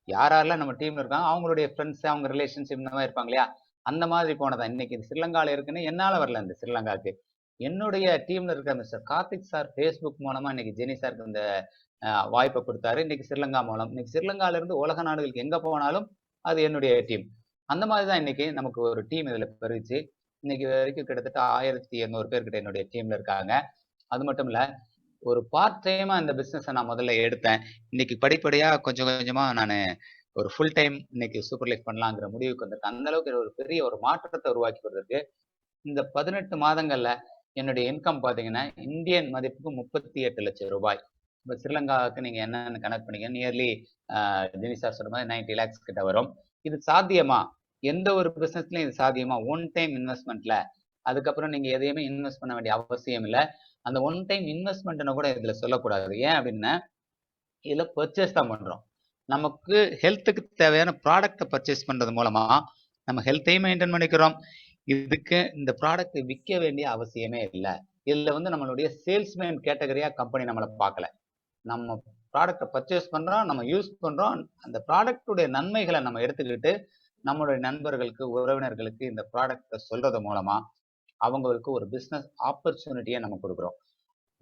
யாரெல்லாம் நம்ம டீம்ல இருக்காங்க அவங்களுடைய ஃப்ரெண்ட்ஸ், அவங்க ரிலேஷன்ஷிப் இந்த மாதிரி இருப்பாங்க இல்லையா, அந்த மாதிரி போனதான். இன்னைக்கு இது ஸ்ரீலங்கால இருக்குன்னு என்னால வரல இந்த ஸ்ரீலங்காக்கு. என்னுடைய டீம்ல இருக்க மிஸ்டர் கார்த்திக் சார் ஃபேஸ்புக் மூலமா இன்னைக்கு ஜெனி சாருக்கு இந்த வாய்ப்பை கொடுத்தாரு. இன்னைக்கு ஸ்ரீலங்கா மூலம், இன்னைக்கு ஸ்ரீலங்கால இருந்து உலக நாடுகளுக்கு எங்க போனாலும் அது என்னுடைய டீம். அந்த மாதிரிதான் இன்னைக்கு நமக்கு ஒரு டீம் இதுல பெருச்சு இன்னைக்கு வரைக்கும் கிட்டத்தட்ட 1200 பேர்கிட்ட என்னுடைய டீம்ல இருக்காங்க. அது மட்டும் இல்ல, ஒரு பார்ட் டைமா இந்த பிசினஸை நான் முதல்ல எடுத்தேன். இன்னைக்கு படிப்படியா கொஞ்சம் கொஞ்சமா நான் ஒரு ஃபுல் டைம் இன்னைக்கு சூப்பர் லைஃப் பண்ணலாங்கிற முடிவுக்கு வந்திருக்கேன். அந்த அளவுக்கு ஒரு பெரிய ஒரு மாற்றத்தை உருவாக்கி கொடுத்திருக்கு. இந்த 18 மாதங்கள்ல என்னுடைய இன்கம் பாத்தீங்கன்னா இந்தியன் மதிப்புக்கு 38 லட்சம் ரூபாய். இப்போ ஸ்ரீலங்காவுக்கு நீங்க என்னன்னு கனெக்ட் பண்ணீங்க, நியர்லி ஜெனி சார் சொன்ன மாதிரி 90 lakhs கிட்ட வரும். இது சாத்தியமா? எந்த ஒரு பிசினஸ்லயும் இது சாத்தியமா? ஒன் டைம் இன்வெஸ்ட்மெண்ட்ல அதுக்கப்புறம் நீங்க எதையுமே இன்வெஸ்ட் பண்ண வேண்டிய அவசியம் இல்லை. அந்த ஒன் டைம் இன்வெஸ்ட்மெண்ட்னு கூட இதுல சொல்லக்கூடாது. ஏன் அப்படின்னா இதுல பர்ச்சேஸ் தான் பண்றோம். நமக்கு ஹெல்த்துக்கு தேவையான ப்ராடக்டை பர்ச்சேஸ் பண்றது மூலமா நம்ம ஹெல்த்தையும் மெயின்டைன் பண்ணிக்கிறோம். இதுக்கு இந்த ப்ராடக்ட் விற்க வேண்டிய அவசியமே இல்லை. இதுல வந்து நம்மளுடைய சேல்ஸ்மேன் கேட்டகரியா கம்பெனி நம்மளை பார்க்கல. நம்ம ப்ராடக்டை பர்ச்சேஸ் பண்றோம், நம்ம யூஸ் பண்றோம், அந்த ப்ராடக்டுடைய நன்மைகளை நம்ம எடுத்துக்கிட்டு நம்மளுடைய நண்பர்களுக்கு, உறவினர்களுக்கு இந்த ப்ராடக்டை சொல்றது மூலமா அவங்களுக்கு ஒரு பிசினஸ் ஆப்பர்ச்சுனிட்டியை நம்ம கொடுக்குறோம்.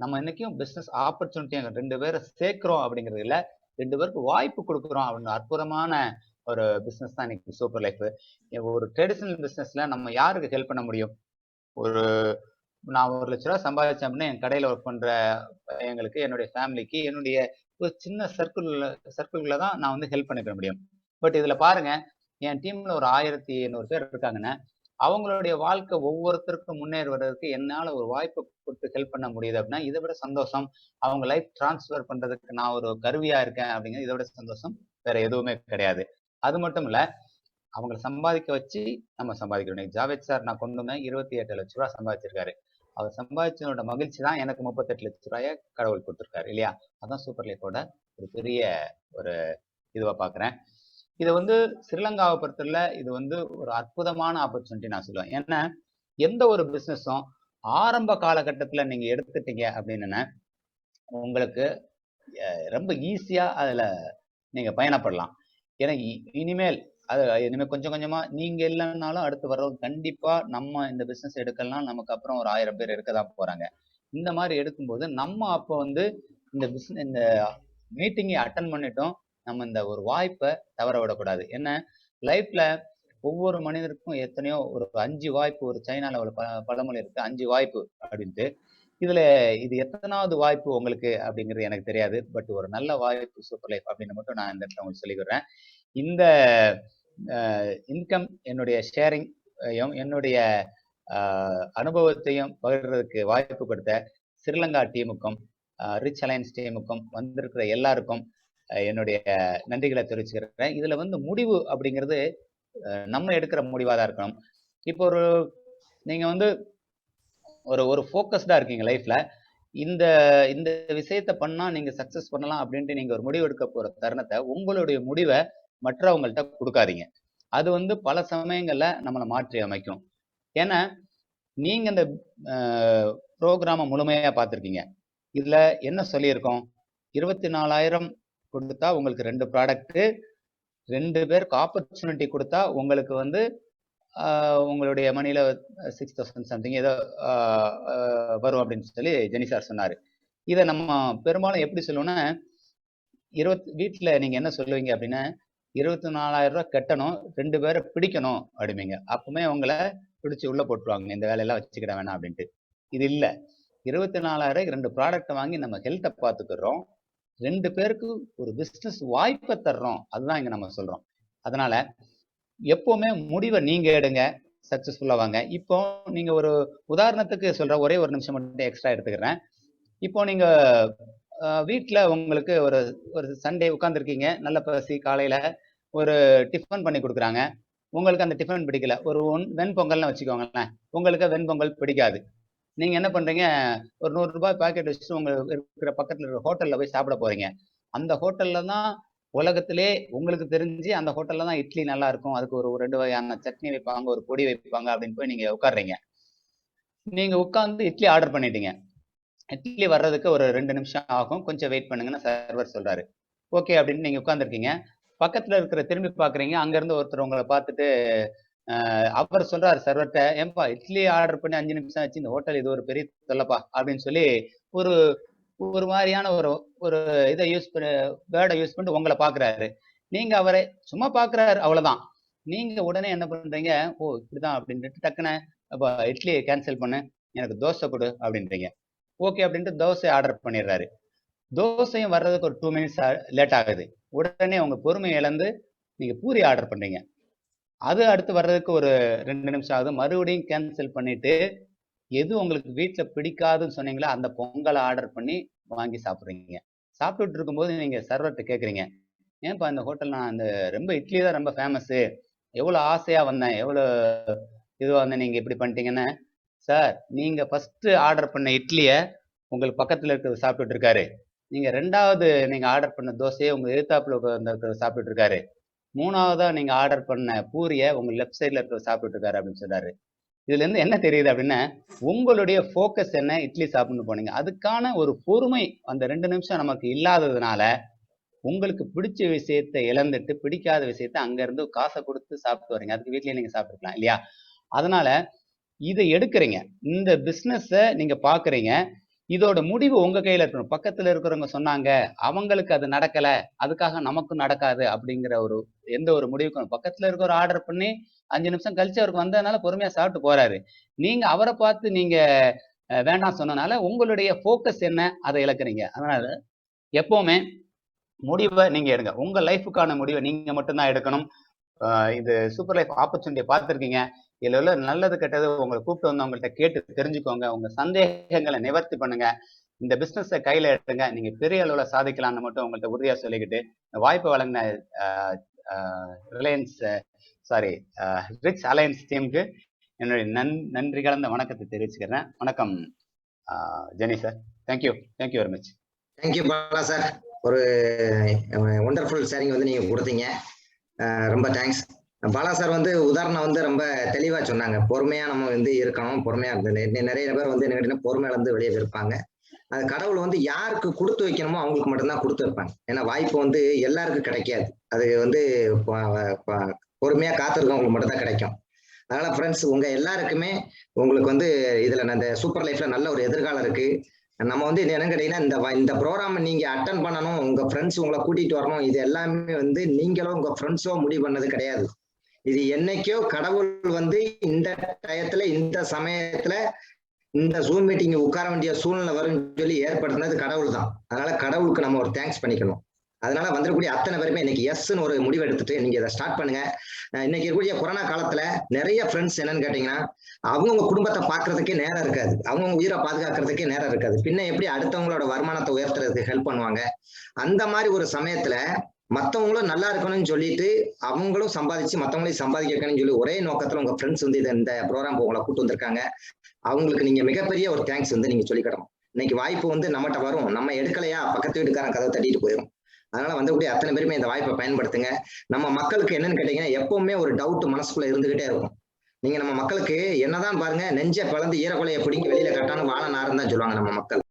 நம்ம இன்னைக்கும் பிசினஸ் ஆப்பர்ச்சுனிட்டியை 2 பேரை சேர்க்கிறோம் அப்படிங்கிறது இல்லை, 2 பேருக்கு வாய்ப்பு கொடுக்குறோம் அப்படின்னு அற்புதமான ஒரு பிசினஸ் தான் இன்னைக்கு சூப்பர் லைஃப். ஒரு ட்ரெடிஷனல் பிசினஸ்ல நம்ம யாருக்கு ஹெல்ப் பண்ண முடியும்? நான் 1 லட்ச ரூபா சம்பாதிச்சேன் அப்படின்னா என் கடையில ஒர்க் பண்ற எங்களுக்கு, என்னுடைய ஃபேமிலிக்கு, என்னுடைய ஒரு சின்ன சர்க்கிள்குள்ள தான் நான் வந்து ஹெல்ப் பண்ணிக்க முடியும். பட் இதுல பாருங்க, என் டீம்ல ஒரு 1800 பேர் இருக்காங்கன்னா அவங்களுடைய வாழ்க்கை ஒவ்வொருத்தருக்கும் முன்னேறுவதற்கு என்னால ஒரு வாய்ப்பு கொடுத்து ஹெல்ப் பண்ண முடியுது அப்படின்னா இதை விட சந்தோஷம், அவங்க லைஃப் டிரான்ஸ்ஃபர் பண்றதுக்கு நான் ஒரு கருவியா இருக்கேன் அப்படிங்கிறது இதை விட சந்தோஷம் வேற எதுவுமே கிடையாது. அது மட்டும் இல்ல, அவங்களை சம்பாதிக்க வச்சு நம்ம சம்பாதிக்கணும். ஜாவேத் சார் நான் கொண்டு வந்தேன் 28 லட்ச ரூபாய் சம்பாதிச்சிருக்காரு. அவர் சம்பாதிச்சதோட மகிழ்ச்சி தான் எனக்கு 38 லட்ச ரூபாய கடவுள் கொடுத்துருக்காரு இல்லையா? அதான் சூப்பர் லைஃபோட ஒரு பெரிய ஒரு இதுவா பாக்குறேன். இது வந்து ஸ்ரீலங்காவை பொறுத்தவரையில இது வந்து ஒரு அற்புதமான ஆப்பர்ச்சுனிட்டி நான் சொல்லுவேன். ஏன்னா எந்த ஒரு பிசினஸும் ஆரம்ப காலகட்டத்துல நீங்க எடுத்துட்டீங்க அப்படின்னு உங்களுக்கு ரொம்ப ஈஸியா அதுல நீங்க பயணப்படலாம். ஏன்னா இனிமேல் கொஞ்சம் கொஞ்சமா நீங்க இல்லைன்னாலும் அடுத்து வர்றவங்க கண்டிப்பா நம்ம இந்த பிசினஸ் எடுக்கலாம், நமக்கு அப்புறம் ஒரு 1000 பேர் எடுக்கதான் போறாங்க. இந்த மாதிரி எடுக்கும்போது நம்ம அப்போ வந்து இந்த மீட்டிங்கை அட்டன் பண்ணிட்டோம், நம்ம இந்த ஒரு வாய்ப்பை தவற விடக்கூடாது. என்ன லைஃப்ல ஒவ்வொரு மனிதருக்கும் எத்தனையோ ஒரு 5 வாய்ப்பு, ஒரு சைனால ஒரு பழமொழி இருக்கு 5 வாய்ப்பு அப்படின்ட்டு. இதுல இது எத்தனாவது வாய்ப்பு உங்களுக்கு அப்படிங்கிறது எனக்கு தெரியாது. பட் ஒரு நல்ல வாய்ப்பு சூப்பர் லைஃப் அப்படின்னு மட்டும் நான் இந்த இடத்துல உங்களுக்கு சொல்லிக்கிறேன். இந்த இன்கம் என்னுடைய ஷேரிங் என்னுடைய அனுபவத்தையும் பகிர்றதுக்கு வாய்ப்பு கொடுத்த ஸ்ரீலங்கா டீமுக்கும் ரிச் அலையன்ஸ் டீமுக்கும் வந்திருக்கிற எல்லாருக்கும் என்னுடைய நன்றிகளை தெரிவிச்சுக்கிறேன். இதுல வந்து முடிவு அப்படிங்கிறது நம்ம எடுக்கிற முடிவாக தான் இருக்கணும். இப்போ நீங்க வந்து ஒரு ஃபோக்கஸ்டா இருக்கீங்க லைஃப்ல, இந்த இந்த விஷயத்த பண்ணா நீங்க சக்சஸ் பண்ணலாம் அப்படின்ட்டு நீங்க ஒரு முடிவு எடுக்க போற தருணத்தை உங்களுடைய முடிவை மற்றவங்கள்ட்ட கொடுக்காதீங்க. அது வந்து பல சமயங்கள்ல நம்மளை மாற்றி அமைக்கும். ஏன்னா நீங்க இந்த ப்ரோக்ராமை முழுமையா பார்த்துருக்கீங்க. இதுல என்ன சொல்லியிருக்கோம், 24,000 கொடுத்தா உங்களுக்கு 2 ப்ராடக்ட், 2 பேருக்கு ஆப்பர்ச்சுனிட்டி கொடுத்தா உங்களுக்கு வந்து உங்களுடைய மணியில 6,000 சம்திங் ஏதோ வரும் அப்படின்னு சொல்லி ஜெனி சார் சொன்னாரு. இதை நம்ம பெரும்பாலும் எப்படி சொல்லுவோம்னா, வீட்டுல நீங்க என்ன சொல்லுவீங்க அப்படின்னா 24,000 ரூபாய் கட்டணும், 2 பேரை பிடிக்கணும் அப்படிமீங்க. அப்பவுமே உங்களை பிடிச்சி உள்ள போட்டுருவாங்க, இந்த வேலையெல்லாம் வச்சுக்கிட வேணாம் அப்படின்ட்டு. இது இல்ல, 24,000 2 ப்ராடக்ட் வாங்கி நம்ம ஹெல்த்தை பார்த்துக்கிறோம், 2 பேருக்கு ஒரு பிசினஸ் வாய்ப்பை தர்றோம், அதுதான் இங்க நம்ம சொல்றோம். அதனால எப்பவுமே முடிவை நீங்க எடுங்க, சக்சஸ்ஃபுல்லா வாங்க. இப்போ நீங்க ஒரு உதாரணத்துக்கு சொல்ற ஒரே ஒரு நிமிஷம் மட்டும் எக்ஸ்ட்ரா எடுத்துக்கிறேன். இப்போ நீங்க வீட்டுல உங்களுக்கு ஒரு சண்டே உட்காந்துருக்கீங்க, நல்ல பசி, காலையில ஒரு டிஃபன் பண்ணி கொடுக்குறாங்க, உங்களுக்கு அந்த டிஃபன் பிடிக்கல, ஒரு வெண்பொங்கல்னு வச்சுக்கோங்களேன், உங்களுக்கு வெண்பொங்கல் பிடிக்காது. நீங்க என்ன பண்றீங்க, ஒரு 100 ரூபாய் பாக்கெட் வச்சுட்டு உங்களுக்கு இருக்கிற பக்கத்துல இருக்கிற ஹோட்டல்ல போய் சாப்பிட போறீங்க. அந்த ஹோட்டல்ல தான் உலகத்திலே உங்களுக்கு தெரிஞ்சு அந்த ஹோட்டல்ல தான் இட்லி நல்லா இருக்கும், அதுக்கு ஒரு 2 வகையான சட்னி வைப்பாங்க, ஒரு பொடி வைப்பாங்க அப்படின்னு போய் நீங்க உட்காடுறீங்க. நீங்க உட்கார்ந்து இட்லி ஆர்டர் பண்ணிட்டீங்க. இட்லி வர்றதுக்கு ஒரு 2 நிமிஷம் ஆகும், கொஞ்சம் வெயிட் பண்ணுங்கன்னு சர்வர் சொல்றாரு. ஓகே அப்படின்னு நீங்க உட்கார்ந்துருக்கீங்க. பக்கத்துல இருக்கிற திரும்பி பாக்குறீங்க, அங்க இருந்து ஒருத்தர் உங்களை பார்த்துட்டு அவர் சொல்றாரு சர்வர்ட்ட, ஏன்பா இட்லி ஆர்டர் பண்ணி 5 நிமிஷம் ஆச்சு, இந்த ஹோட்டல் இது ஒரு பெரிய தொல்லப்பா அப்படின்னு சொல்லி ஒரு மாதிரியான ஒரு இதை வேர்டை யூஸ் பண்ணிட்டு உங்களை பாக்குறாரு. நீங்க அவரை சும்மா பாக்குறாரு, அவ்வளவுதான். நீங்க உடனே என்ன பண்றீங்க, ஓ இப்படிதான் அப்படின்ட்டு டக்குன்னு இட்லி கேன்சல் பண்ணு, எனக்கு தோசை கொடு அப்படின்றீங்க. ஓகே அப்படின்ட்டு தோசை ஆர்டர் பண்ணிடுறாரு. தோசையும் வர்றதுக்கு ஒரு 2 மினிட்ஸ் லேட் ஆகுது. உடனே உங்க பொறுமை இழந்து நீங்க பூரி ஆர்டர் பண்றீங்க. அது அடுத்து வர்றதுக்கு ஒரு 2 நிமிஷம் ஆகுது. மறுபடியும் கேன்சல் பண்ணிட்டு எது உங்களுக்கு வீட்டுல பிடிக்காதுன்னு சொன்னீங்களா அந்த பொங்கலை ஆர்டர் பண்ணி வாங்கி சாப்பிடுறீங்க. சாப்பிட்டுட்டு இருக்கும்போது நீங்க சர்வர்ட்ட கேட்குறீங்க, ஏன்பா இந்த ஹோட்டல் நான் அந்த ரொம்ப இட்லி தான் ரொம்ப ஃபேமஸ், எவ்வளவு ஆசையா வந்தேன், எவ்வளவு இதுவா வந்தேன், நீங்க இப்படி பண்ணிட்டீங்கன்னு. சார் நீங்க ஃபர்ஸ்ட் ஆர்டர் பண்ண இட்லியை உங்களுக்கு பக்கத்துல இருக்கிறது சாப்பிட்டுட்டு இருக்காரு, நீங்க 2வது நீங்க ஆர்டர் பண்ண தோசையை உங்க எதிர்த்தாப்புல இருக்கிறத சாப்பிட்டுட்டு இருக்காரு, 3வதா நீங்க ஆர்டர் பண்ண பூரியை உங்க லெஃப்ட் சைட்ல இருக்கிறத சாப்பிட்டுட்டு இருக்காரு அப்படின்னு சொல்றாரு. இதுல இருந்து என்ன தெரியுது அப்படின்னா, உங்களுடைய போக்கஸ் என்ன, இட்லி சாப்பிட்டு போனீங்க, அதுக்கான ஒரு பொறுமை அந்த 2 நிமிஷம் நமக்கு இல்லாததுனால உங்களுக்கு பிடிச்ச விஷயத்தை இழந்துட்டு பிடிக்காத விஷயத்த அங்க இருந்து காசை கொடுத்து சாப்பிட்டு வரீங்க. அதுக்கு வீட்லயே நீங்க சாப்பிட்டுருக்கலாம் இல்லையா? அதனால இதை எடுக்கிறீங்க, இந்த பிசினஸ நீங்க பாக்குறீங்க, இதோட முடிவு உங்க கையில இருக்கணும். பக்கத்துல இருக்கிறவங்க சொன்னாங்க, அவங்களுக்கு அது நடக்கல, அதுக்காக நமக்கும் நடக்காது அப்படிங்கிற எந்த ஒரு முடிவுக்கும் பக்கத்துல இருக்க ஒரு ஆர்டர் பண்ணி 5 நிமிஷம் கழிச்சு அவருக்கு வந்ததுனால பொறுமையா சாப்பிட்டு போறாரு. நீங்க அவரை பார்த்து நீங்க வேண்டாம் சொன்னனால உங்களுடைய போக்கஸ் என்ன, அதை இழக்கிறீங்க. அதனால எப்பவுமே முடிவை நீங்க எடுங்க. உங்க லைஃபுக்கான முடிவை நீங்க மட்டும்தான் எடுக்கணும். இது சூப்பர் லைஃப் ஆப்பர்ச்சுனிட்டியை பார்த்துருக்கீங்க. இதுல உள்ள நல்லது கெட்டது உங்களை கூப்பிட்டு வந்து அவங்கள்ட்ட கேட்டு தெரிஞ்சுக்கோங்க. உங்க சந்தேகங்களை நிவர்த்தி பண்ணுங்க. இந்த பிசினஸை கையில எடுங்க. நீங்க பெரிய அளவுல சாதிக்கலாம்னு மட்டும் உங்கள்ட்ட உறுதியா சொல்லிக்கிட்டு, வாய்ப்பு வழங்கின ரிச் அலையன்ஸ் டீமுக்கு என்னுடைய நன்றி கலந்த வணக்கத்தை தெரிவிச்சுக்கிறேன். வணக்கம் Jenny sir. Thank you very much. Thank you Bala sir. ஒரு ஒண்டர்ஃபுல் ஷேரிங் வந்து நீங்க கொடுத்தீங்க. ரொம்ப தேங்க்ஸ். பாலா சார் வந்து உதாரணம் வந்து ரொம்ப தெளிவா சொன்னாங்க. பொறுமையா நம்ம வந்து இருக்கணும், பொறுமையா இருந்தது. நிறைய பேர் வந்து என்ன பொறுமையில இருந்து வெளியே இருப்பாங்க. அது கடவுள் வந்து யாருக்கு கொடுத்து வைக்கணுமோ அவங்களுக்கு மட்டும்தான் கொடுத்து வைப்பாங்க. ஏன்னா வாய்ப்பு வந்து எல்லாருக்கும் கிடைக்காது. அது வந்து பொறுமையா காத்திருக்கவங்களுக்கு மட்டும் தான் கிடைக்கும். அதனால ஃப்ரெண்ட்ஸ், உங்க எல்லாருக்குமே உங்களுக்கு வந்து இதுல இந்த சூப்பர் லைஃப்ல நல்ல ஒரு எதிர்காலம் இருக்கு. நம்ம வந்து இது என்னன்னு கேட்டீங்கன்னா, இந்த ப்ரோக்ராம் நீங்க அட்டன் பண்ணணும், உங்க ஃப்ரெண்ட்ஸ் உங்களை கூட்டிட்டு வரணும், இது எல்லாமே வந்து நீங்களோ உங்க ஃப்ரெண்ட்ஸோ முடிவு பண்ணது கிடையாது. இது என்னைக்கோ கடவுள் வந்து இந்த டயத்துல இந்த சமயத்துல இந்த ஜூம் மீட்டிங் உட்கார வேண்டிய சூழ்நிலை வரும்னு சொல்லி ஏற்படுத்தினது கடவுள் தான். அதனால கடவுளுக்கு நம்ம ஒரு தேங்க்ஸ் பண்ணிக்கணும். அதனால வந்துடக்கூடிய அத்தனை பேருமே இன்னைக்கு எஸ்ன்னு ஒரு முடிவு எடுத்துட்டு நீங்க இதை ஸ்டார்ட் பண்ணுங்க. இன்னைக்கு இருக்கக்கூடிய கொரோனா காலத்துல நிறைய ஃப்ரெண்ட்ஸ் என்னன்னு கேட்டீங்கன்னா, அவங்கவுங்க குடும்பத்தை பாக்குறதுக்கே நேரம் இருக்காது, அவங்கவுங்க உயிரை பாதுகாக்கிறதுக்கே நேரம் இருக்காது. பின்ன எப்படி அடுத்தவங்களோட வருமானத்தை உயர்த்துறதுக்கு ஹெல்ப் பண்ணுவாங்க? அந்த மாதிரி ஒரு சமயத்துல மத்தவங்களும் நல்லா இருக்கணும்னு சொல்லிட்டு அவங்களும் சம்பாதிச்சு மத்தவங்களையும் சம்பாதிக்க வைக்கணும்னு சொல்லி ஒரே நோக்கத்துல உங்க ஃப்ரெண்ட்ஸ் வந்து இந்த ப்ரோக்ராம் உங்களை கூட்டு வந்திருக்காங்க. அவங்களுக்கு நீங்க மிகப்பெரிய ஒரு தேங்க்ஸ் வந்து நீங்க சொல்லிக்கிடணும். இன்னைக்கு வாய்ப்பு வந்து நம்மகிட்ட வரும், நம்ம எடுக்கலையா பக்கத்து வீட்டுக்காரன் கதவை தட்டிட்டு போயிடும். அதனால வந்தக்கூடிய அத்தனை பேருமே இந்த வாய்ப்பை பயன்படுத்துங்க. நம்ம மக்களுக்கு என்னன்னு கேட்டீங்கன்னா, எப்பவுமே ஒரு டவுட் மனசுக்குள்ள இருந்துகிட்டே இருக்கும். நீங்க நம்ம மக்களுக்கு என்னதான் பாருங்க, நெஞ்ச பிளந்து ஈரக்குலையை பிடிங்கி வெளியில கட்டான்னு வாழ நாருன்னு தான் சொல்லுவாங்க நம்ம மக்கள்.